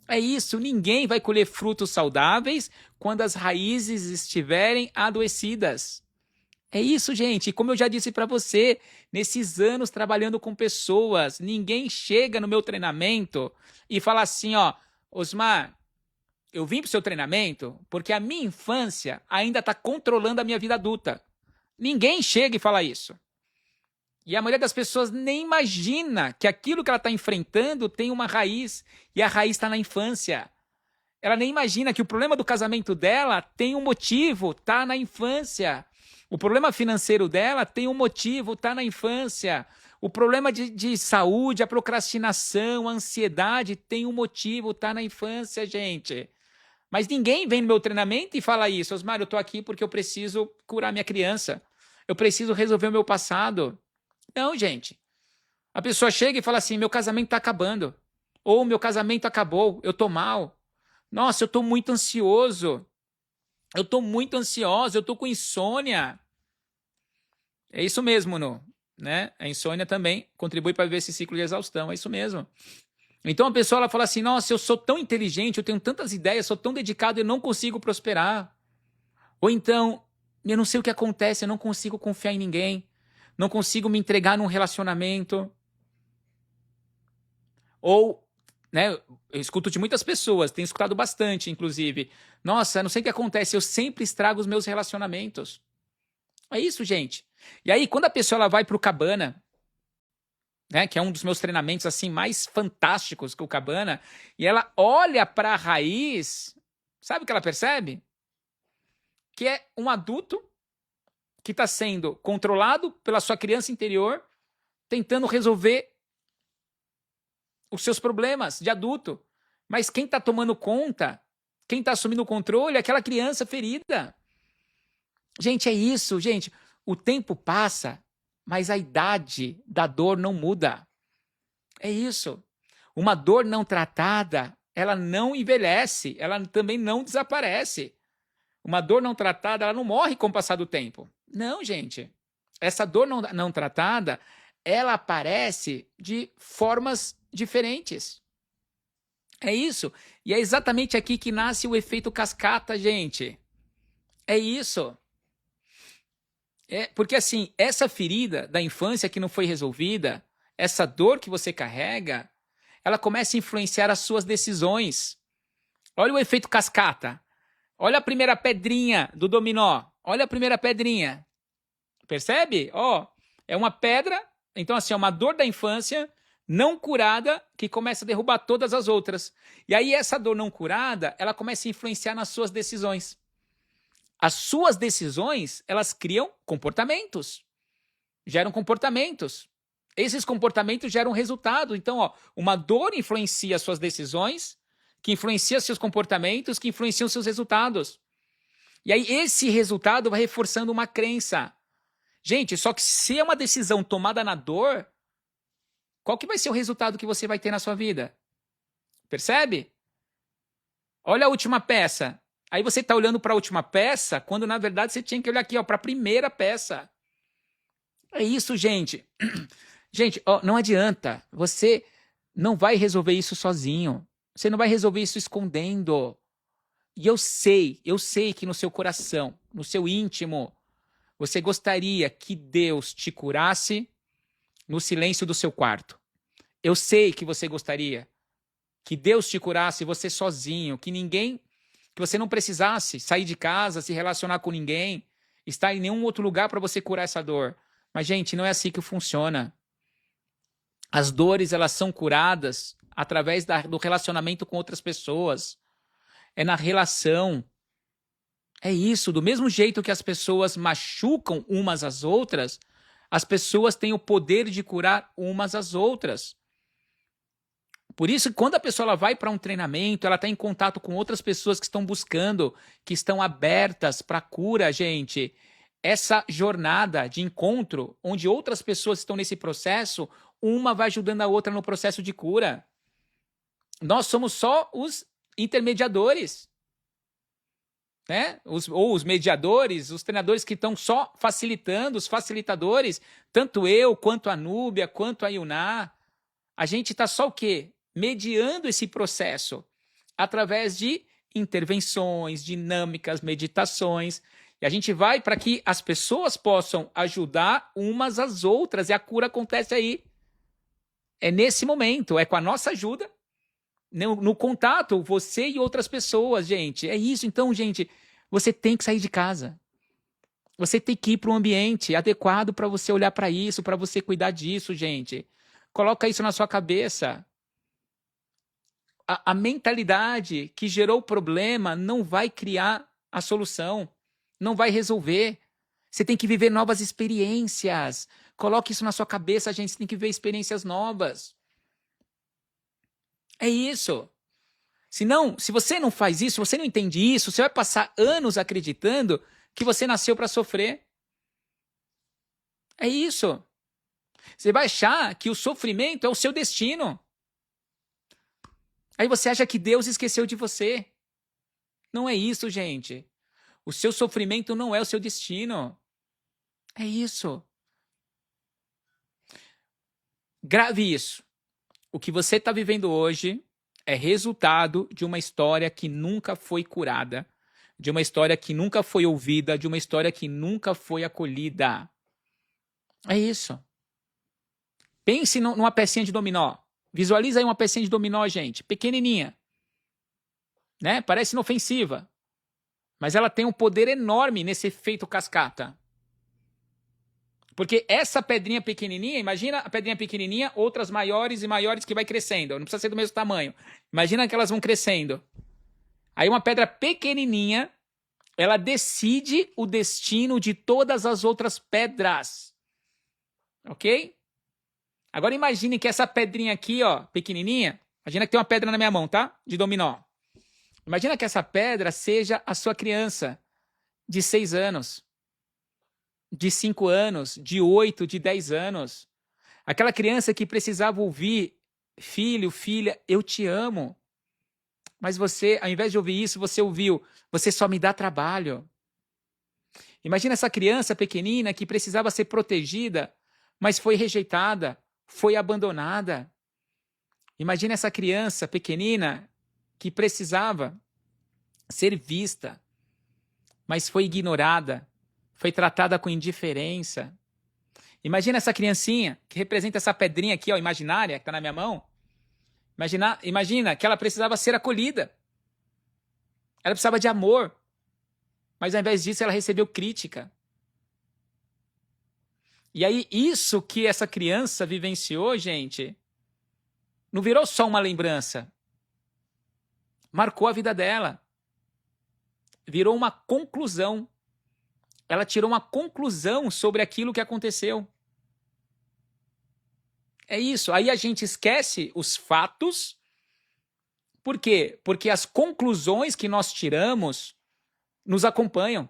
[SPEAKER 1] É isso, ninguém vai colher frutos saudáveis quando as raízes estiverem adoecidas. É isso, gente. E como eu já disse para você, nesses anos trabalhando com pessoas, ninguém chega no meu treinamento e fala assim, ó, Osmar, eu vim para o seu treinamento porque a minha infância ainda está controlando a minha vida adulta. Ninguém chega e fala isso. E a maioria das pessoas nem imagina que aquilo que ela está enfrentando tem uma raiz, e a raiz está na infância. Ela nem imagina que o problema do casamento dela tem um motivo, está na infância. O problema financeiro dela tem um motivo, está na infância. O problema de saúde, a procrastinação, a ansiedade tem um motivo, está na infância, gente. Mas ninguém vem no meu treinamento e fala isso. Osmar, eu estou aqui porque eu preciso curar minha criança. Eu preciso resolver o meu passado. Não, gente. A pessoa chega e fala assim, meu casamento está acabando. Ou meu casamento acabou, eu estou mal. Nossa, eu estou muito ansioso. Eu estou muito ansiosa, eu estou com insônia. É isso mesmo, né? A insônia também contribui para viver esse ciclo de exaustão, é isso mesmo. Então a pessoa ela fala assim, nossa, eu sou tão inteligente, eu tenho tantas ideias, sou tão dedicado, eu não consigo prosperar. Ou então, eu não sei o que acontece, eu não consigo confiar em ninguém, não consigo me entregar num relacionamento. Ou, né, eu escuto de muitas pessoas, tenho escutado bastante, inclusive. Nossa, não sei o que acontece, eu sempre estrago os meus relacionamentos. É isso, gente. E aí, quando a pessoa ela vai para o Cabana, né, que é um dos meus treinamentos assim mais fantásticos que o Cabana, e ela olha para a raiz, sabe o que ela percebe? Que é um adulto que está sendo controlado pela sua criança interior, tentando resolver os seus problemas de adulto. Mas quem está tomando conta, quem está assumindo o controle é aquela criança ferida. Gente, é isso, gente. O tempo passa, mas a idade da dor não muda. É isso. Uma dor não tratada, ela não envelhece, ela também não desaparece. Uma dor não tratada, ela não morre com o passar do tempo. Não, gente. Essa dor não tratada, ela aparece de formas diferentes. É isso. E é exatamente aqui que nasce o efeito cascata, gente. É isso. Porque assim, essa ferida da infância que não foi resolvida, essa dor que você carrega, ela começa a influenciar as suas decisões. Olha o efeito cascata. Olha a primeira pedrinha do dominó. Olha a primeira pedrinha. Percebe? Ó, é uma pedra, então assim, é uma dor da infância não curada que começa a derrubar todas as outras. E aí essa dor não curada, ela começa a influenciar nas suas decisões. As suas decisões, elas criam comportamentos. Geram comportamentos. Esses comportamentos geram resultado. Então, ó, uma dor influencia as suas decisões, que influencia seus comportamentos, que influenciam seus resultados. E aí esse resultado vai reforçando uma crença. Gente, só que se é uma decisão tomada na dor, qual que vai ser o resultado que você vai ter na sua vida? Percebe? Olha a última peça. Aí você está olhando para a última peça, quando na verdade você tinha que olhar aqui, ó, para a primeira peça. É isso, gente. Gente, ó, não adianta. Você não vai resolver isso sozinho. Você não vai resolver isso escondendo. E eu sei que no seu coração, no seu íntimo, você gostaria que Deus te curasse no silêncio do seu quarto. Eu sei que você gostaria que Deus te curasse você sozinho, que você não precisasse sair de casa, se relacionar com ninguém, estar em nenhum outro lugar para você curar essa dor. Mas, gente, não é assim que funciona. As dores, elas são curadas através do relacionamento com outras pessoas. É na relação. É isso. Do mesmo jeito que as pessoas machucam umas às outras, as pessoas têm o poder de curar umas às outras. Por isso, quando a pessoa ela vai para um treinamento, ela está em contato com outras pessoas que estão buscando, que estão abertas para a cura, gente. Essa jornada de encontro, onde outras pessoas estão nesse processo, uma vai ajudando a outra no processo de cura. Nós somos só os intermediadores, né? Os mediadores, os treinadores que estão só facilitando, os facilitadores, tanto eu, quanto a Núbia, quanto a Yuná. A gente está só o quê? Mediando esse processo. através de intervenções, dinâmicas, meditações. E a gente vai para que as pessoas possam ajudar umas às outras. E a cura acontece aí. É nesse momento, é com a nossa ajuda, no contato, você e outras pessoas, gente. É isso. Então, gente, você tem que sair de casa. Você tem que ir para um ambiente adequado para você olhar para isso, para você cuidar disso, gente. Coloca isso na sua cabeça. A mentalidade que gerou o problema não vai criar a solução, não vai resolver. Você tem que viver novas experiências. Coloque isso na sua cabeça, gente. Você tem que ver experiências novas. É isso. Senão, se você não faz isso, se você não entende isso, você vai passar anos acreditando que você nasceu para sofrer. É isso. Você vai achar que o sofrimento é o seu destino. Aí você acha que Deus esqueceu de você. Não é isso, gente. O seu sofrimento não é o seu destino. É isso. Grave isso. O que você está vivendo hoje é resultado de uma história que nunca foi curada, de uma história que nunca foi ouvida, de uma história que nunca foi acolhida. É isso. Pense numa pecinha de dominó. Visualiza aí uma pecinha de dominó, gente, pequenininha, né? Parece inofensiva, mas ela tem um poder enorme nesse efeito cascata. Porque essa pedrinha pequenininha, imagina a pedrinha pequenininha, outras maiores e maiores que vai crescendo. Não precisa ser do mesmo tamanho. Imagina que elas vão crescendo. Aí uma pedra pequenininha, ela decide o destino de todas as outras pedras. Ok? Agora imagine que essa pedrinha aqui, ó, pequenininha, imagina que tem uma pedra na minha mão, tá? De dominó. Imagina que essa pedra seja a sua criança de 6 anos, de 5 anos, de 8, de 10 anos. Aquela criança que precisava ouvir, filho, filha, eu te amo. Mas você, ao invés de ouvir isso, você ouviu, você só me dá trabalho. Imagina essa criança pequenina que precisava ser protegida, mas foi rejeitada, foi abandonada. Imagina essa criança pequenina que precisava ser vista, mas foi ignorada, foi tratada com indiferença. Imagina essa criancinha que representa essa pedrinha aqui, ó, imaginária, que está na minha mão. Imagina que ela precisava ser acolhida. Ela precisava de amor. Mas ao invés disso, ela recebeu crítica. E aí, isso que essa criança vivenciou, gente, não virou só uma lembrança. Marcou a vida dela. Virou uma conclusão. Ela tirou uma conclusão sobre aquilo que aconteceu. É isso. Aí a gente esquece os fatos. Por quê? Porque as conclusões que nós tiramos nos acompanham.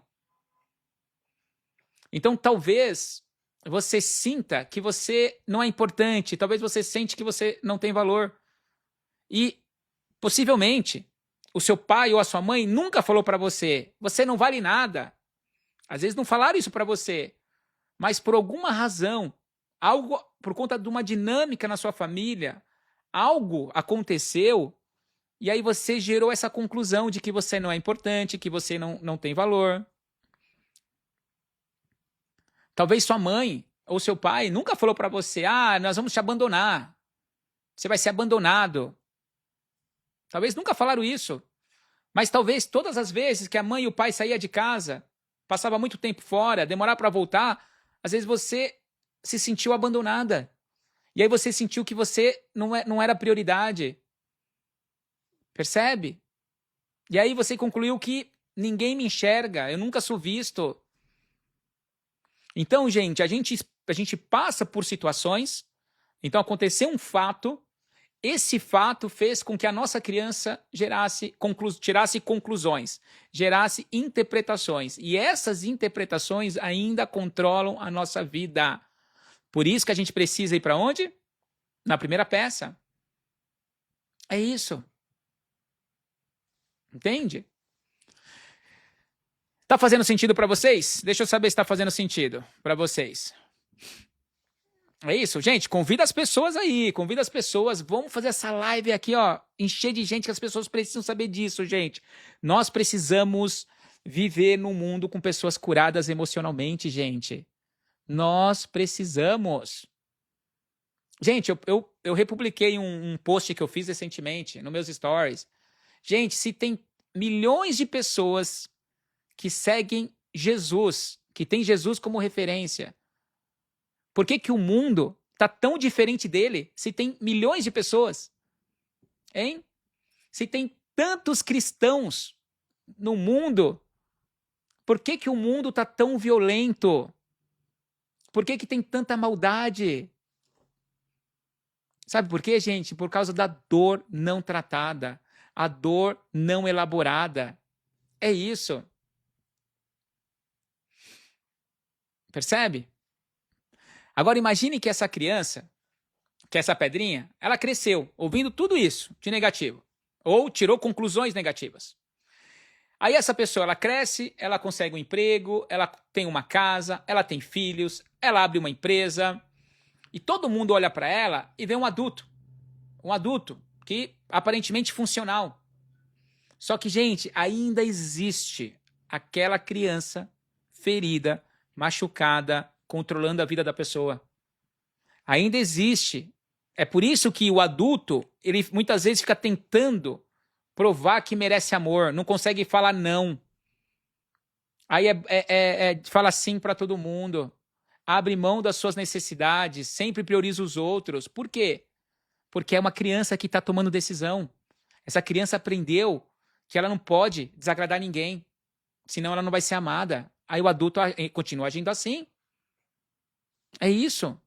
[SPEAKER 1] Então, talvez você sinta que você não é importante. Talvez você sente que você não tem valor. E, possivelmente, o seu pai ou a sua mãe nunca falou para você, você não vale nada. Às vezes não falaram isso para você. Mas por alguma razão, algo por conta de uma dinâmica na sua família, algo aconteceu e aí você gerou essa conclusão de que você não é importante, que você não tem valor. Talvez sua mãe ou seu pai nunca falou para você, nós vamos te abandonar. Você vai ser abandonado. Talvez nunca falaram isso. Mas talvez todas as vezes que a mãe e o pai saíam de casa, passava muito tempo fora, demorar para voltar, às vezes você se sentiu abandonada. E aí você sentiu que você não era prioridade. Percebe? E aí você concluiu que ninguém me enxerga, eu nunca sou visto. Então, gente, a gente passa por situações, então aconteceu um fato, esse fato fez com que a nossa criança tirasse conclusões, gerasse interpretações. E essas interpretações ainda controlam a nossa vida. Por isso que a gente precisa ir para onde? Na primeira peça. É isso. Entende? Tá fazendo sentido para vocês? Deixa eu saber se está fazendo sentido para vocês. É isso, gente, convida as pessoas aí, convida as pessoas, vamos fazer essa live aqui, ó, encher de gente, que as pessoas precisam saber disso, gente. Nós precisamos viver num mundo com pessoas curadas emocionalmente, gente. Nós precisamos. Gente, eu republiquei um post que eu fiz recentemente nos meus stories. Gente, se tem milhões de pessoas que seguem Jesus, que tem Jesus como referência, por que que o mundo tá tão diferente dele se tem milhões de pessoas? Hein? Se tem tantos cristãos no mundo, por que que o mundo tá tão violento? Por que que tem tanta maldade? Sabe por quê, gente? Por causa da dor não tratada, a dor não elaborada. É isso. Percebe? Agora imagine que essa criança, que essa pedrinha, ela cresceu ouvindo tudo isso de negativo, ou tirou conclusões negativas. Aí essa pessoa, ela cresce, ela consegue um emprego, ela tem uma casa, ela tem filhos, ela abre uma empresa, e todo mundo olha para ela e vê um adulto que aparentemente funcional. Só que, gente, ainda existe aquela criança ferida, machucada, controlando a vida da pessoa. Ainda existe. É por isso que o adulto, ele muitas vezes fica tentando provar que merece amor, não consegue falar não. Aí fala sim para todo mundo, abre mão das suas necessidades, sempre prioriza os outros. Por quê? Porque é uma criança que está tomando decisão. Essa criança aprendeu que ela não pode desagradar ninguém, senão ela não vai ser amada. Aí o adulto continua agindo assim. É isso.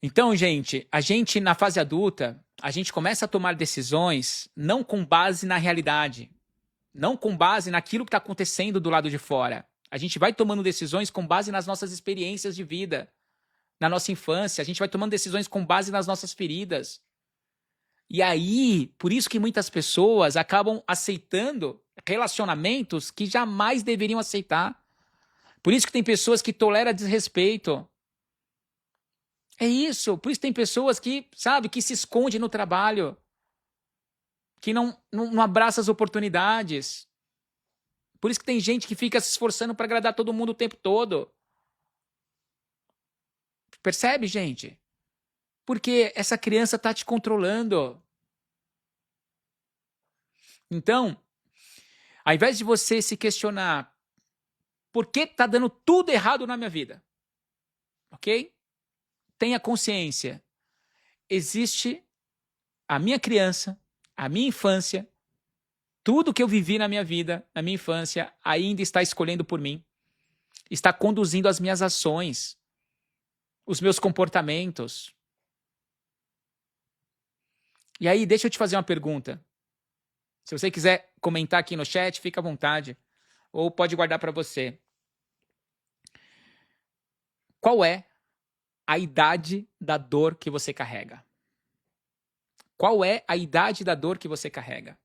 [SPEAKER 1] Então, gente, a gente na fase adulta, a gente começa a tomar decisões não com base na realidade, não com base naquilo que está acontecendo do lado de fora. A gente vai tomando decisões com base nas nossas experiências de vida, na nossa infância. A gente vai tomando decisões com base nas nossas feridas. E aí, por isso que muitas pessoas acabam aceitando relacionamentos que jamais deveriam aceitar. Por isso que tem pessoas que toleram desrespeito. É isso. Por isso tem pessoas que, sabe, que se escondem no trabalho, que não abraça as oportunidades. Por isso que tem gente que fica se esforçando para agradar todo mundo o tempo todo. Percebe, gente? Porque essa criança está te controlando. Então, ao invés de você se questionar por que está dando tudo errado na minha vida, ok? Tenha consciência. Existe a minha criança, a minha infância, tudo que eu vivi na minha vida, na minha infância, ainda está escolhendo por mim. Está conduzindo as minhas ações, os meus comportamentos. E aí, deixa eu te fazer uma pergunta. Se você quiser comentar aqui no chat, fica à vontade. Ou pode guardar para você. Qual é a idade da dor que você carrega? Qual é a idade da dor que você carrega?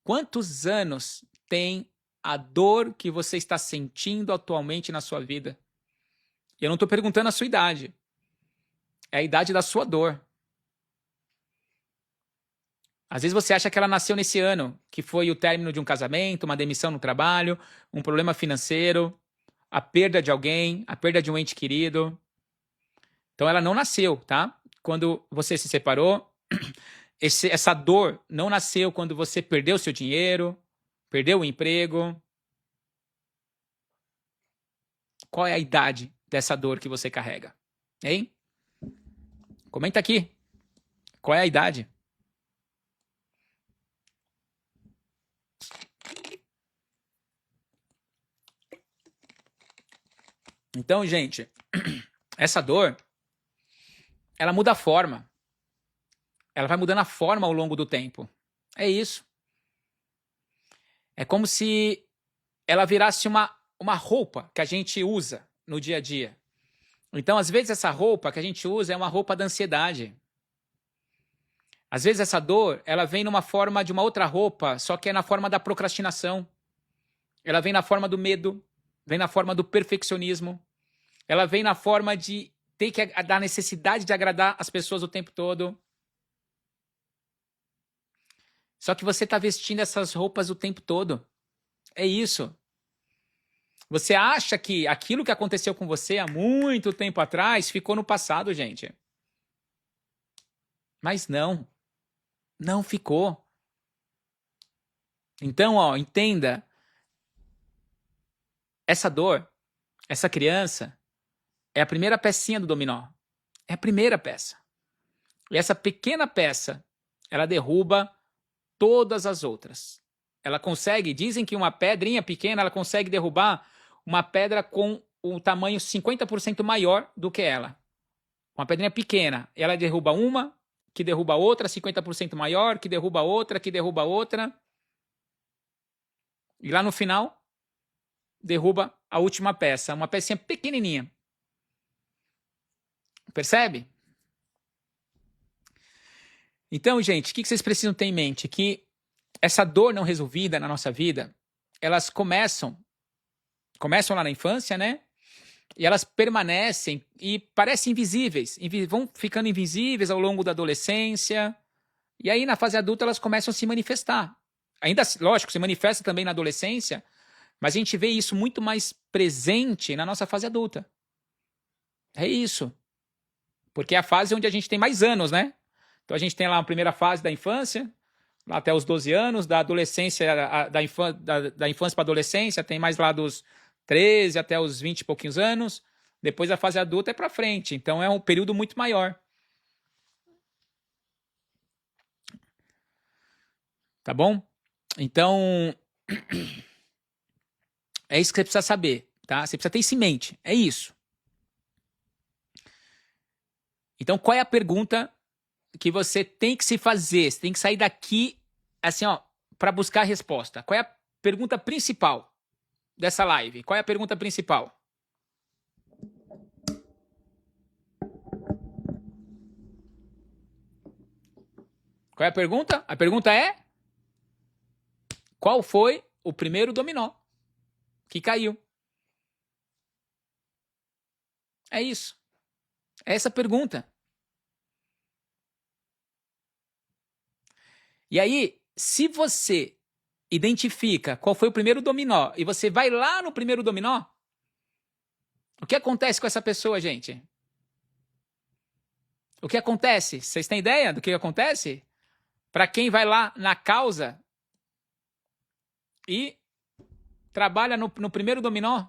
[SPEAKER 1] Quantos anos tem a dor que você está sentindo atualmente na sua vida? Eu não estou perguntando a sua idade. É a idade da sua dor. Às vezes você acha que ela nasceu nesse ano, que foi o término de um casamento, uma demissão no trabalho, um problema financeiro, a perda de alguém, a perda de um ente querido. Então ela não nasceu, tá? Quando você se separou, essa dor não nasceu quando você perdeu seu dinheiro, perdeu o emprego. Qual é a idade dessa dor que você carrega? Hein? Comenta aqui. Qual é a idade? Então, gente, essa dor, ela muda a forma. Ela vai mudando a forma ao longo do tempo. É isso. É como se ela virasse uma roupa que a gente usa no dia a dia. Então, às vezes, essa roupa que a gente usa é uma roupa da ansiedade. Às vezes, essa dor, ela vem numa forma de uma outra roupa, só que é na forma da procrastinação. Ela vem na forma do medo, vem na forma do perfeccionismo. Ela vem na forma de ter que da necessidade de agradar as pessoas o tempo todo. Só que você está vestindo essas roupas o tempo todo. É isso. Você acha que aquilo que aconteceu com você há muito tempo atrás ficou no passado, gente. Mas não. Não ficou. Então, ó, entenda. Essa dor, essa criança, é a primeira pecinha do dominó. É a primeira peça. E essa pequena peça, ela derruba todas as outras. Ela consegue, dizem que uma pedrinha pequena, ela consegue derrubar uma pedra com um tamanho 50% maior do que ela. Uma pedrinha pequena, ela derruba uma, que derruba outra, 50% maior, que derruba outra, que derruba outra. E lá no final, derruba a última peça, uma pecinha pequenininha. Percebe? Então, gente, o que vocês precisam ter em mente? Que essa dor não resolvida na nossa vida, elas começam lá na infância, né? E elas permanecem e parecem invisíveis, vão ficando invisíveis ao longo da adolescência. E aí, na fase adulta, elas começam a se manifestar. Ainda, lógico, se manifesta também na adolescência, mas a gente vê isso muito mais presente na nossa fase adulta. É isso. Porque é a fase onde a gente tem mais anos, né? Então a gente tem lá a primeira fase da infância, lá até os 12 anos, da adolescência, da infância para adolescência, tem mais lá dos 13 até os 20 e pouquinhos anos. Depois a fase adulta é para frente. Então é um período muito maior. Tá bom? Então, é isso que você precisa saber, tá? Você precisa ter isso em mente. É isso. Então, qual é a pergunta que você tem que se fazer? Você tem que sair daqui, assim, ó, para buscar a resposta. Qual é a pergunta principal dessa live? Qual é a pergunta principal? Qual é a pergunta? A pergunta é: qual foi o primeiro dominó que caiu? É isso. É essa a pergunta. E aí, se você identifica qual foi o primeiro dominó e você vai lá no primeiro dominó, o que acontece com essa pessoa, gente? O que acontece? Vocês têm ideia do que acontece? Para quem vai lá na causa e trabalha no primeiro dominó?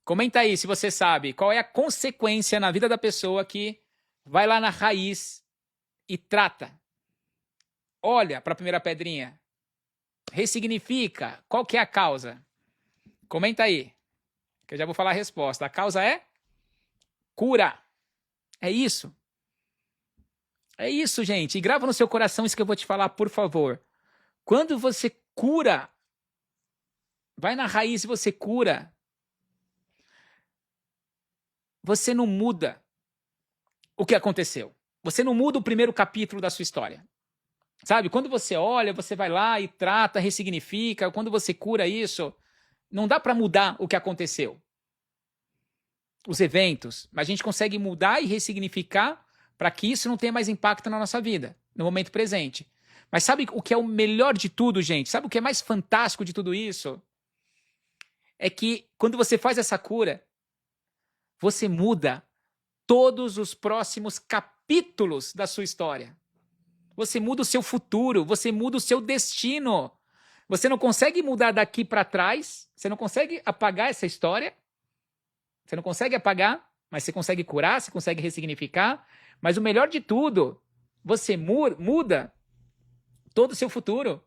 [SPEAKER 1] Comenta aí se você sabe qual é a consequência na vida da pessoa que vai lá na raiz e trata. Olha para a primeira pedrinha. Ressignifica. Qual que é a causa? Comenta aí, que eu já vou falar a resposta. A causa é cura. É isso. É isso, gente. E grava no seu coração isso que eu vou te falar, por favor. Quando você cura, vai na raiz e você cura, você não muda o que aconteceu. Você não muda o primeiro capítulo da sua história. Sabe? Quando você olha, você vai lá e trata, ressignifica. Quando você cura isso, não dá para mudar o que aconteceu. Os eventos. Mas a gente consegue mudar e ressignificar para que isso não tenha mais impacto na nossa vida, no momento presente. Mas sabe o que é o melhor de tudo, gente? Sabe o que é mais fantástico de tudo isso? É que quando você faz essa cura, você muda todos os próximos capítulos da sua história. Você muda o seu futuro, você muda o seu destino. Você não consegue mudar daqui para trás, você não consegue apagar essa história. Você não consegue apagar, mas você consegue curar, você consegue ressignificar. Mas o melhor de tudo, você muda todo o seu futuro.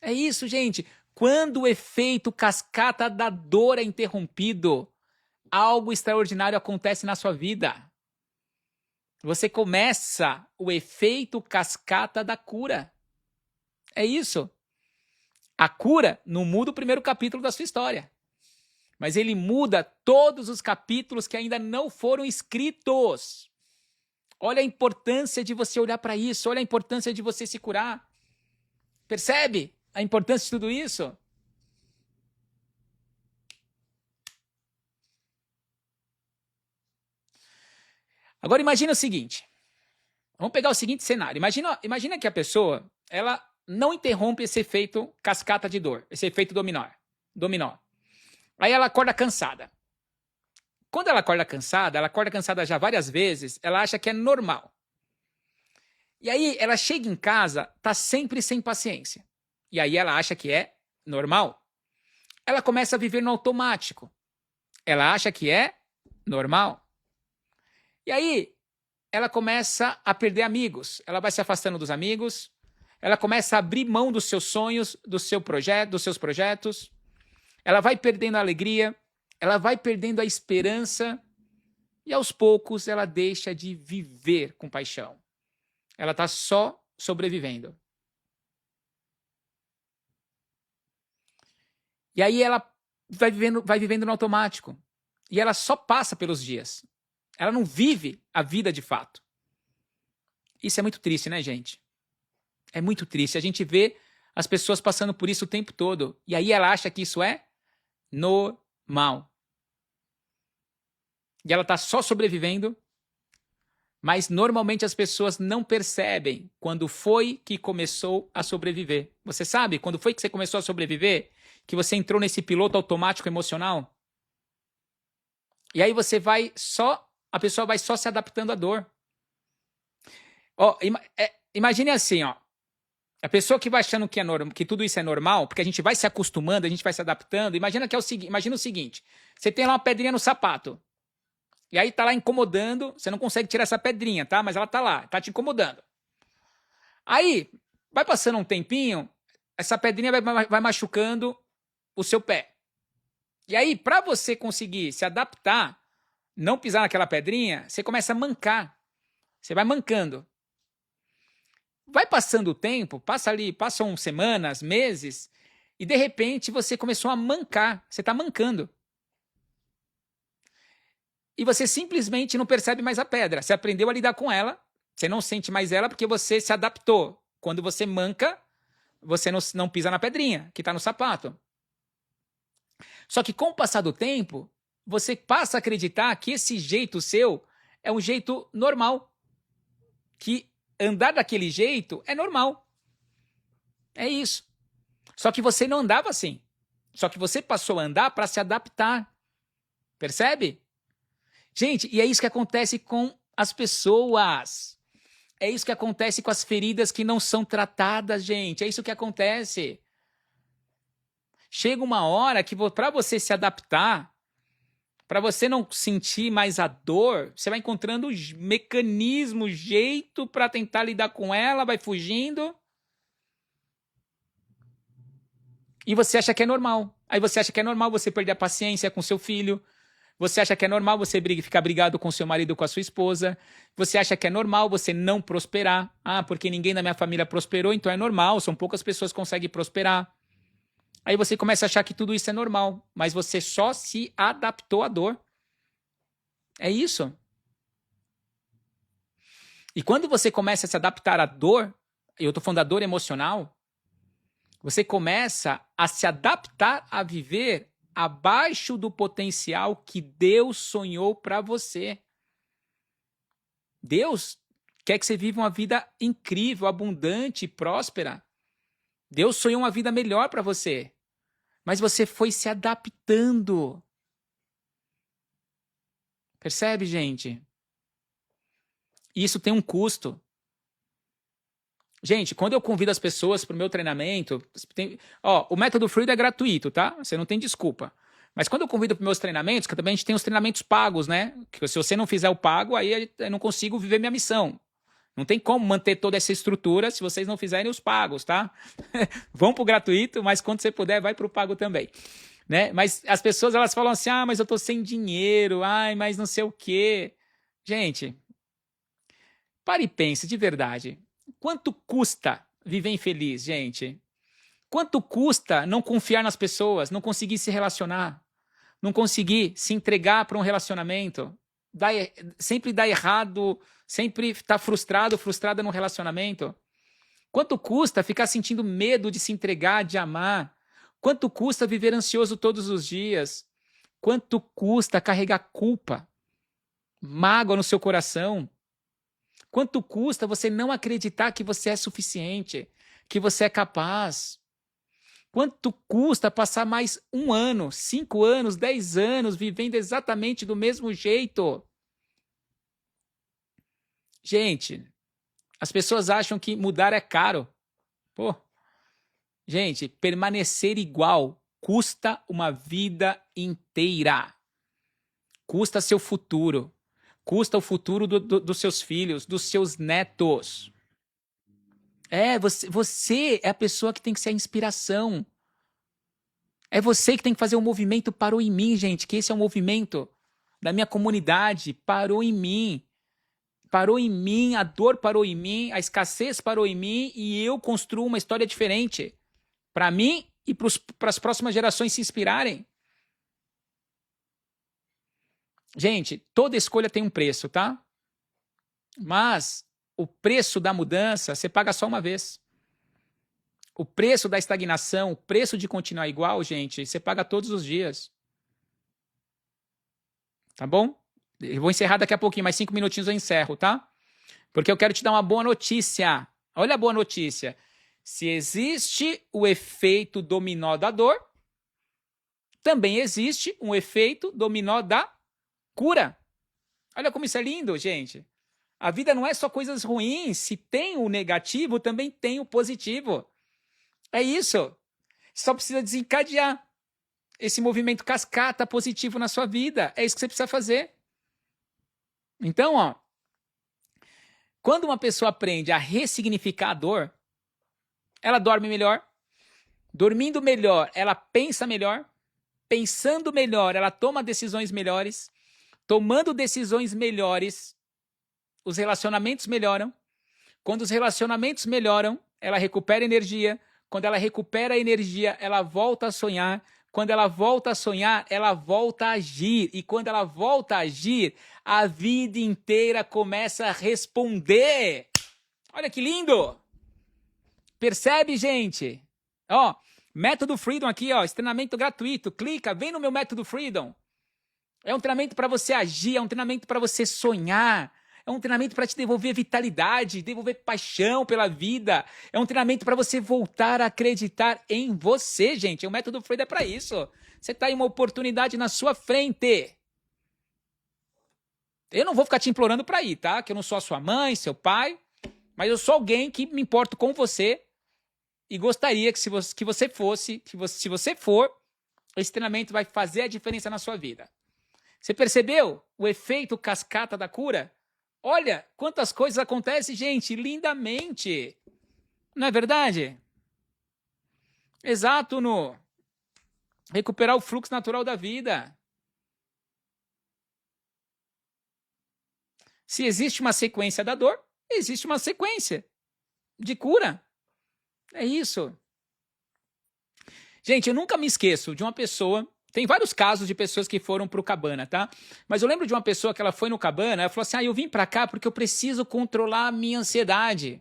[SPEAKER 1] É isso, gente. Quando o efeito cascata da dor é interrompido, algo extraordinário acontece na sua vida. Você começa o efeito cascata da cura. É isso. A cura não muda o primeiro capítulo da sua história, mas ele muda todos os capítulos que ainda não foram escritos. Olha a importância de você olhar para isso, olha a importância de você se curar. Percebe a importância de tudo isso? Agora imagina o seguinte. Vamos pegar o seguinte cenário. Imagina que a pessoa, ela não interrompe esse efeito cascata de dor, esse efeito dominó. Aí ela acorda cansada. Quando ela acorda cansada já várias vezes, ela acha que é normal. E aí ela chega em casa, tá sempre sem paciência. E aí ela acha que é normal. Ela começa a viver no automático. Ela acha que é normal. E aí ela começa a perder amigos. Ela vai se afastando dos amigos. Ela começa a abrir mão dos seus sonhos, dos seus projetos. Ela vai perdendo a alegria. Ela vai perdendo a esperança. E aos poucos ela deixa de viver com paixão. Ela está só sobrevivendo. E aí ela vai vivendo no automático. E ela só passa pelos dias. Ela não vive a vida de fato. Isso é muito triste, né, gente? É muito triste. A gente vê as pessoas passando por isso o tempo todo. E aí ela acha que isso é normal. E ela está só sobrevivendo. Mas normalmente as pessoas não percebem quando foi que começou a sobreviver. Você sabe quando foi que você começou a sobreviver? Que você entrou nesse piloto automático emocional? E aí a pessoa vai só se adaptando à dor. Imagine assim, ó. A pessoa que vai achando que tudo isso é normal, porque a gente vai se acostumando, a gente vai se adaptando. Imagina o seguinte: você tem lá uma pedrinha no sapato. E aí tá lá incomodando, você não consegue tirar essa pedrinha, tá? Mas ela tá lá, tá te incomodando. Aí, vai passando um tempinho, essa pedrinha vai machucando o seu pé. E aí, para você conseguir se adaptar, não pisar naquela pedrinha, você começa a mancar. Você vai mancando. Vai passando o tempo, passam semanas, meses, e de repente você começou a mancar. Você tá mancando. E você simplesmente não percebe mais a pedra. Você aprendeu a lidar com ela, você não sente mais ela porque você se adaptou. Quando você manca, você não pisa na pedrinha que está no sapato. Só que com o passar do tempo, você passa a acreditar que esse jeito seu é um jeito normal. Que andar daquele jeito é normal. É isso. Só que você não andava assim. Só que você passou a andar para se adaptar. Percebe? Gente, e é isso que acontece com as pessoas. É isso que acontece com as feridas que não são tratadas, gente. É isso que acontece. Chega uma hora que para você se adaptar, para você não sentir mais a dor, você vai encontrando mecanismo, jeito para tentar lidar com ela, vai fugindo. E você acha que é normal. Aí você acha que é normal você perder a paciência com seu filho. Você acha que é normal você ficar brigado com seu marido ou com a sua esposa. Você acha que é normal você não prosperar. Ah, porque ninguém da minha família prosperou, então é normal, são poucas pessoas que conseguem prosperar. Aí você começa a achar que tudo isso é normal, mas você só se adaptou à dor. É isso. E quando você começa a se adaptar à dor, eu estou falando da dor emocional, você começa a se adaptar a viver abaixo do potencial que Deus sonhou para você. Deus quer que você viva uma vida incrível, abundante e próspera. Deus sonhou uma vida melhor para você. Mas você foi se adaptando. Percebe, gente? Isso tem um custo. Gente, quando eu convido as pessoas para o meu treinamento, o método Freedom é gratuito, tá? Você não tem desculpa. Mas quando eu convido para os meus treinamentos, que também a gente tem os treinamentos pagos, né? Que se você não fizer o pago, aí eu não consigo viver minha missão. Não tem como manter toda essa estrutura se vocês não fizerem os pagos, tá? Vão para o gratuito, mas quando você puder, vai para o pago também. Né? Mas as pessoas elas falam assim, mas eu tô sem dinheiro, mas não sei o quê. Gente, pare e pense de verdade. Quanto custa viver infeliz, gente? Quanto custa não confiar nas pessoas, não conseguir se relacionar, não conseguir se entregar para um relacionamento, sempre dá errado, sempre estar frustrada no relacionamento? Quanto custa ficar sentindo medo de se entregar, de amar? Quanto custa viver ansioso todos os dias? Quanto custa carregar culpa? mágoa no seu coração? Quanto custa você não acreditar que você é suficiente, que você é capaz? Quanto custa passar mais 1 ano, 5 anos, 10 anos vivendo exatamente do mesmo jeito? Gente, as pessoas acham que mudar é caro. Pô, gente, permanecer igual custa uma vida inteira. Custa seu futuro. Custa o futuro dos seus filhos, dos seus netos. Você é a pessoa que tem que ser a inspiração. É você que tem que fazer o movimento Parou em Mim, gente, que esse é o movimento da minha comunidade. Parou em mim. Parou em mim, a dor parou em mim, a escassez parou em mim e eu construo uma história diferente. Para mim e para as próximas gerações se inspirarem. Gente, toda escolha tem um preço, tá? Mas o preço da mudança você paga só uma vez. O preço da estagnação, o preço de continuar igual, gente, você paga todos os dias. Tá bom? Eu vou encerrar daqui a pouquinho, mais 5 minutinhos eu encerro, tá? Porque eu quero te dar uma boa notícia. Olha a boa notícia. Se existe o efeito dominó da dor, também existe um efeito dominó da cura. Olha como isso é lindo, gente. A vida não é só coisas ruins. Se tem o negativo, também tem o positivo. É isso. Só precisa desencadear esse movimento cascata positivo na sua vida. É isso que você precisa fazer. Então, ó, quando uma pessoa aprende a ressignificar a dor, ela dorme melhor. Dormindo melhor, ela pensa melhor. Pensando melhor, ela toma decisões melhores. Tomando decisões melhores, os relacionamentos melhoram. Quando os relacionamentos melhoram, ela recupera energia. Quando ela recupera a energia, ela volta a sonhar. Quando ela volta a sonhar, ela volta a agir. E quando ela volta a agir, a vida inteira começa a responder. Olha que lindo! Percebe, gente? Ó, Método Freedom aqui, ó, esse treinamento gratuito. Clica, vem no meu Método Freedom. É um treinamento para você agir, é um treinamento para você sonhar. É um treinamento para te devolver vitalidade, devolver paixão pela vida. É um treinamento para você voltar a acreditar em você, gente. O Método Freud é para isso. Você está em uma oportunidade na sua frente. Eu não vou ficar te implorando para ir, tá? Que eu não sou a sua mãe, seu pai, mas eu sou alguém que me importo com você e gostaria que se você for, esse treinamento vai fazer a diferença na sua vida. Você percebeu o efeito cascata da cura? Olha quantas coisas acontecem, gente, lindamente. Não é verdade? Exato, no recuperar o fluxo natural da vida. Se existe uma sequência da dor, existe uma sequência de cura. É isso. Gente, eu nunca me esqueço de uma pessoa. Tem vários casos de pessoas que foram pro Cabana, tá? Mas eu lembro de uma pessoa que ela foi no Cabana, ela falou assim, eu vim pra cá porque eu preciso controlar a minha ansiedade.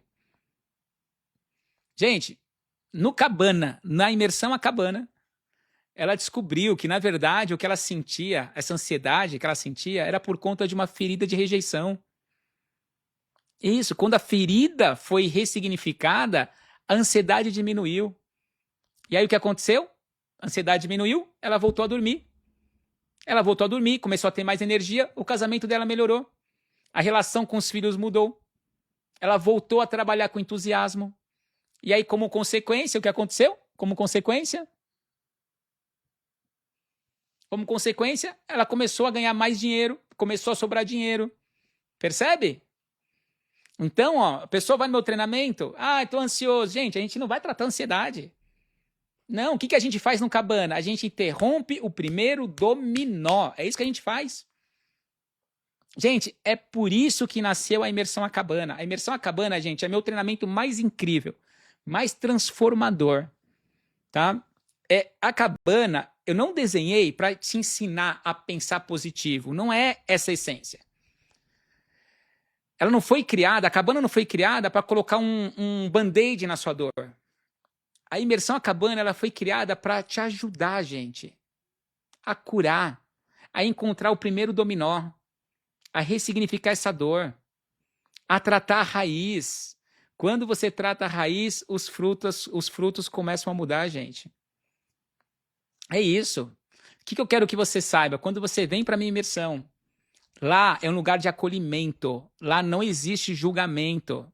[SPEAKER 1] Gente, no Cabana, na imersão a Cabana, ela descobriu que, na verdade, o que ela sentia, essa ansiedade que ela sentia, era por conta de uma ferida de rejeição. Isso, quando a ferida foi ressignificada, a ansiedade diminuiu. E aí o que aconteceu? A ansiedade diminuiu, ela voltou a dormir. Ela voltou a dormir, começou a ter mais energia, o casamento dela melhorou. A relação com os filhos mudou. Ela voltou a trabalhar com entusiasmo. E aí, como consequência, o que aconteceu? Como consequência, ela começou a ganhar mais dinheiro, começou a sobrar dinheiro. Percebe? Então, ó, a pessoa vai no meu treinamento, estou ansioso. Gente, a gente não vai tratar ansiedade. Não, o que a gente faz no Cabana? A gente interrompe o primeiro dominó. É isso que a gente faz. Gente, é por isso que nasceu a Imersão a Cabana. A Imersão a Cabana, gente, é meu treinamento mais incrível, mais transformador, tá? A Cabana, eu não desenhei para te ensinar a pensar positivo. Não é essa a essência. Ela não foi criada, a Cabana não foi criada para colocar um band-aid na sua dor. A Imersão a Cabana, ela foi criada para te ajudar, gente, a curar, a encontrar o primeiro dominó, a ressignificar essa dor, a tratar a raiz. Quando você trata a raiz, os frutos começam a mudar, gente. É isso. O que eu quero que você saiba? Quando você vem para a minha imersão, lá é um lugar de acolhimento. Lá não existe julgamento.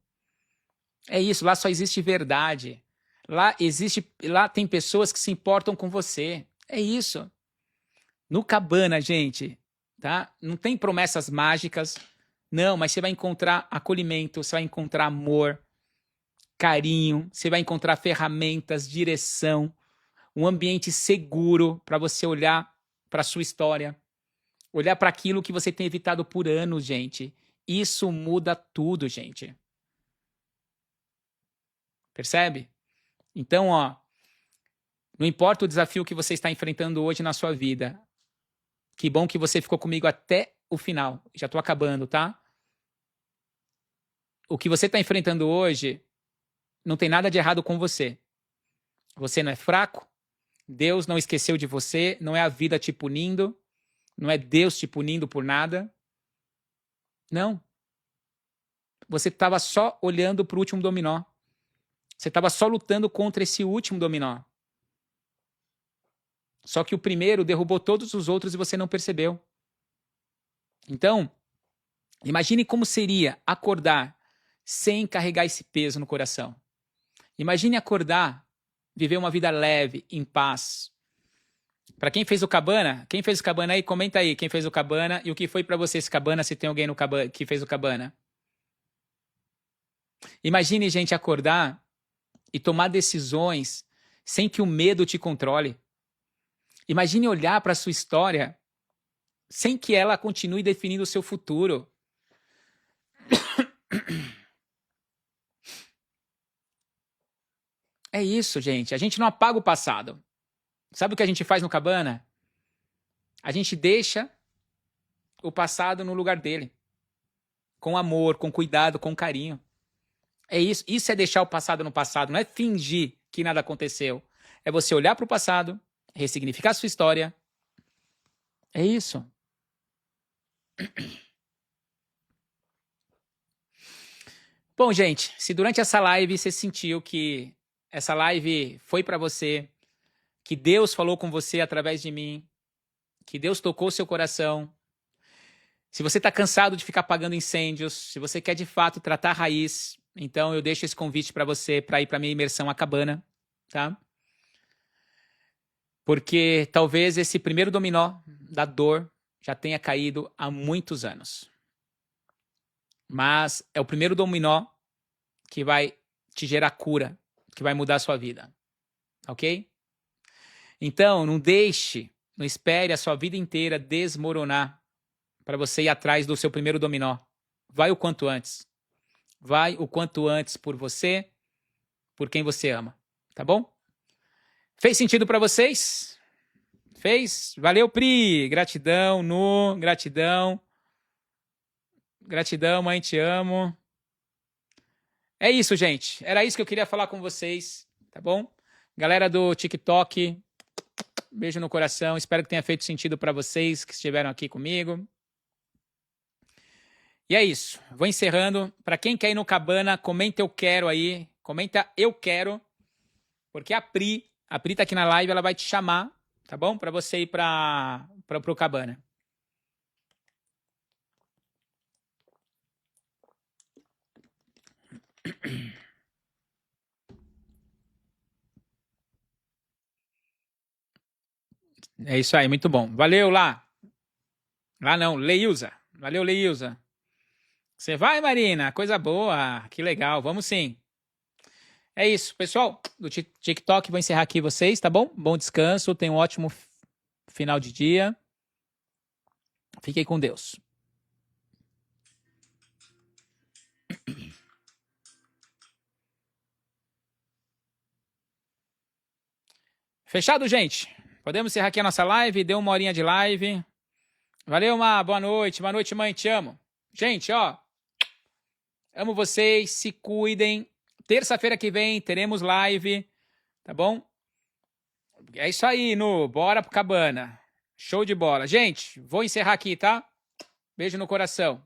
[SPEAKER 1] É isso, lá só existe verdade. Lá tem pessoas que se importam com você. É isso. No Cabana, gente, tá? Não tem promessas mágicas. Não, mas você vai encontrar acolhimento, você vai encontrar amor, carinho, você vai encontrar ferramentas, direção, um ambiente seguro para você olhar para a sua história, olhar para aquilo que você tem evitado por anos, gente. Isso muda tudo, gente. Percebe? Então, ó, não importa o desafio que você está enfrentando hoje na sua vida. Que bom que você ficou comigo até o final. Já estou acabando, tá? O que você está enfrentando hoje não tem nada de errado com você. Você não é fraco. Deus não esqueceu de você. Não é a vida te punindo. Não é Deus te punindo por nada. Não. Você estava só olhando para o último dominó. Você estava só lutando contra esse último dominó. Só que o primeiro derrubou todos os outros e você não percebeu. Então, imagine como seria acordar sem carregar esse peso no coração. Imagine acordar, viver uma vida leve, em paz. Para quem fez o Cabana aí, comenta aí quem fez o Cabana e o que foi para você esse Cabana, se tem alguém no Cabana que fez o Cabana. Imagine, gente, acordar e tomar decisões sem que o medo te controle. Imagine olhar para a sua história sem que ela continue definindo o seu futuro. É isso, gente. A gente não apaga o passado. Sabe o que a gente faz no Cabana? A gente deixa o passado no lugar dele. Com amor, com cuidado, com carinho. É isso. Isso é deixar o passado no passado. Não é fingir que nada aconteceu. É você olhar para o passado, ressignificar a sua história. É isso. Bom, gente, se durante essa live você sentiu que essa live foi para você, que Deus falou com você através de mim, que Deus tocou seu coração, se você está cansado de ficar apagando incêndios, se você quer de fato tratar a raiz, então eu deixo esse convite para você para ir para minha imersão à Cabana, tá? Porque talvez esse primeiro dominó da dor já tenha caído há muitos anos. Mas é o primeiro dominó que vai te gerar cura, que vai mudar a sua vida. Ok? Então, não espere a sua vida inteira desmoronar para você ir atrás do seu primeiro dominó. Vai o quanto antes. Vai o quanto antes por você, por quem você ama. Tá bom? Fez sentido para vocês? Fez? Valeu, Pri. Gratidão, Nu. Gratidão. Gratidão, mãe, te amo. É isso, gente. Era isso que eu queria falar com vocês, tá bom? Galera do TikTok, beijo no coração. Espero que tenha feito sentido para vocês que estiveram aqui comigo. E é isso. Vou encerrando. Para quem quer ir no Cabana, comenta eu quero aí. Comenta eu quero. Porque a Pri tá aqui na live, ela vai te chamar, tá bom? Para você ir pro Cabana. É isso aí, muito bom. Valeu lá. Lá não, Leilza. Valeu, Leilza. Você vai, Marina? Coisa boa. Que legal. Vamos sim. É isso, pessoal. Do TikTok, vou encerrar aqui vocês, tá bom? Bom descanso. Tenham um ótimo final de dia. Fiquem com Deus. Fechado, gente? Podemos encerrar aqui a nossa live. Deu uma horinha de live. Valeu, Má. Boa noite. Boa noite, mãe. Te amo. Gente, ó. Amo vocês. Se cuidem. Terça-feira que vem teremos live. Tá bom? É isso aí, Nu. Bora pro Cabana. Show de bola. Gente, vou encerrar aqui, tá? Beijo no coração.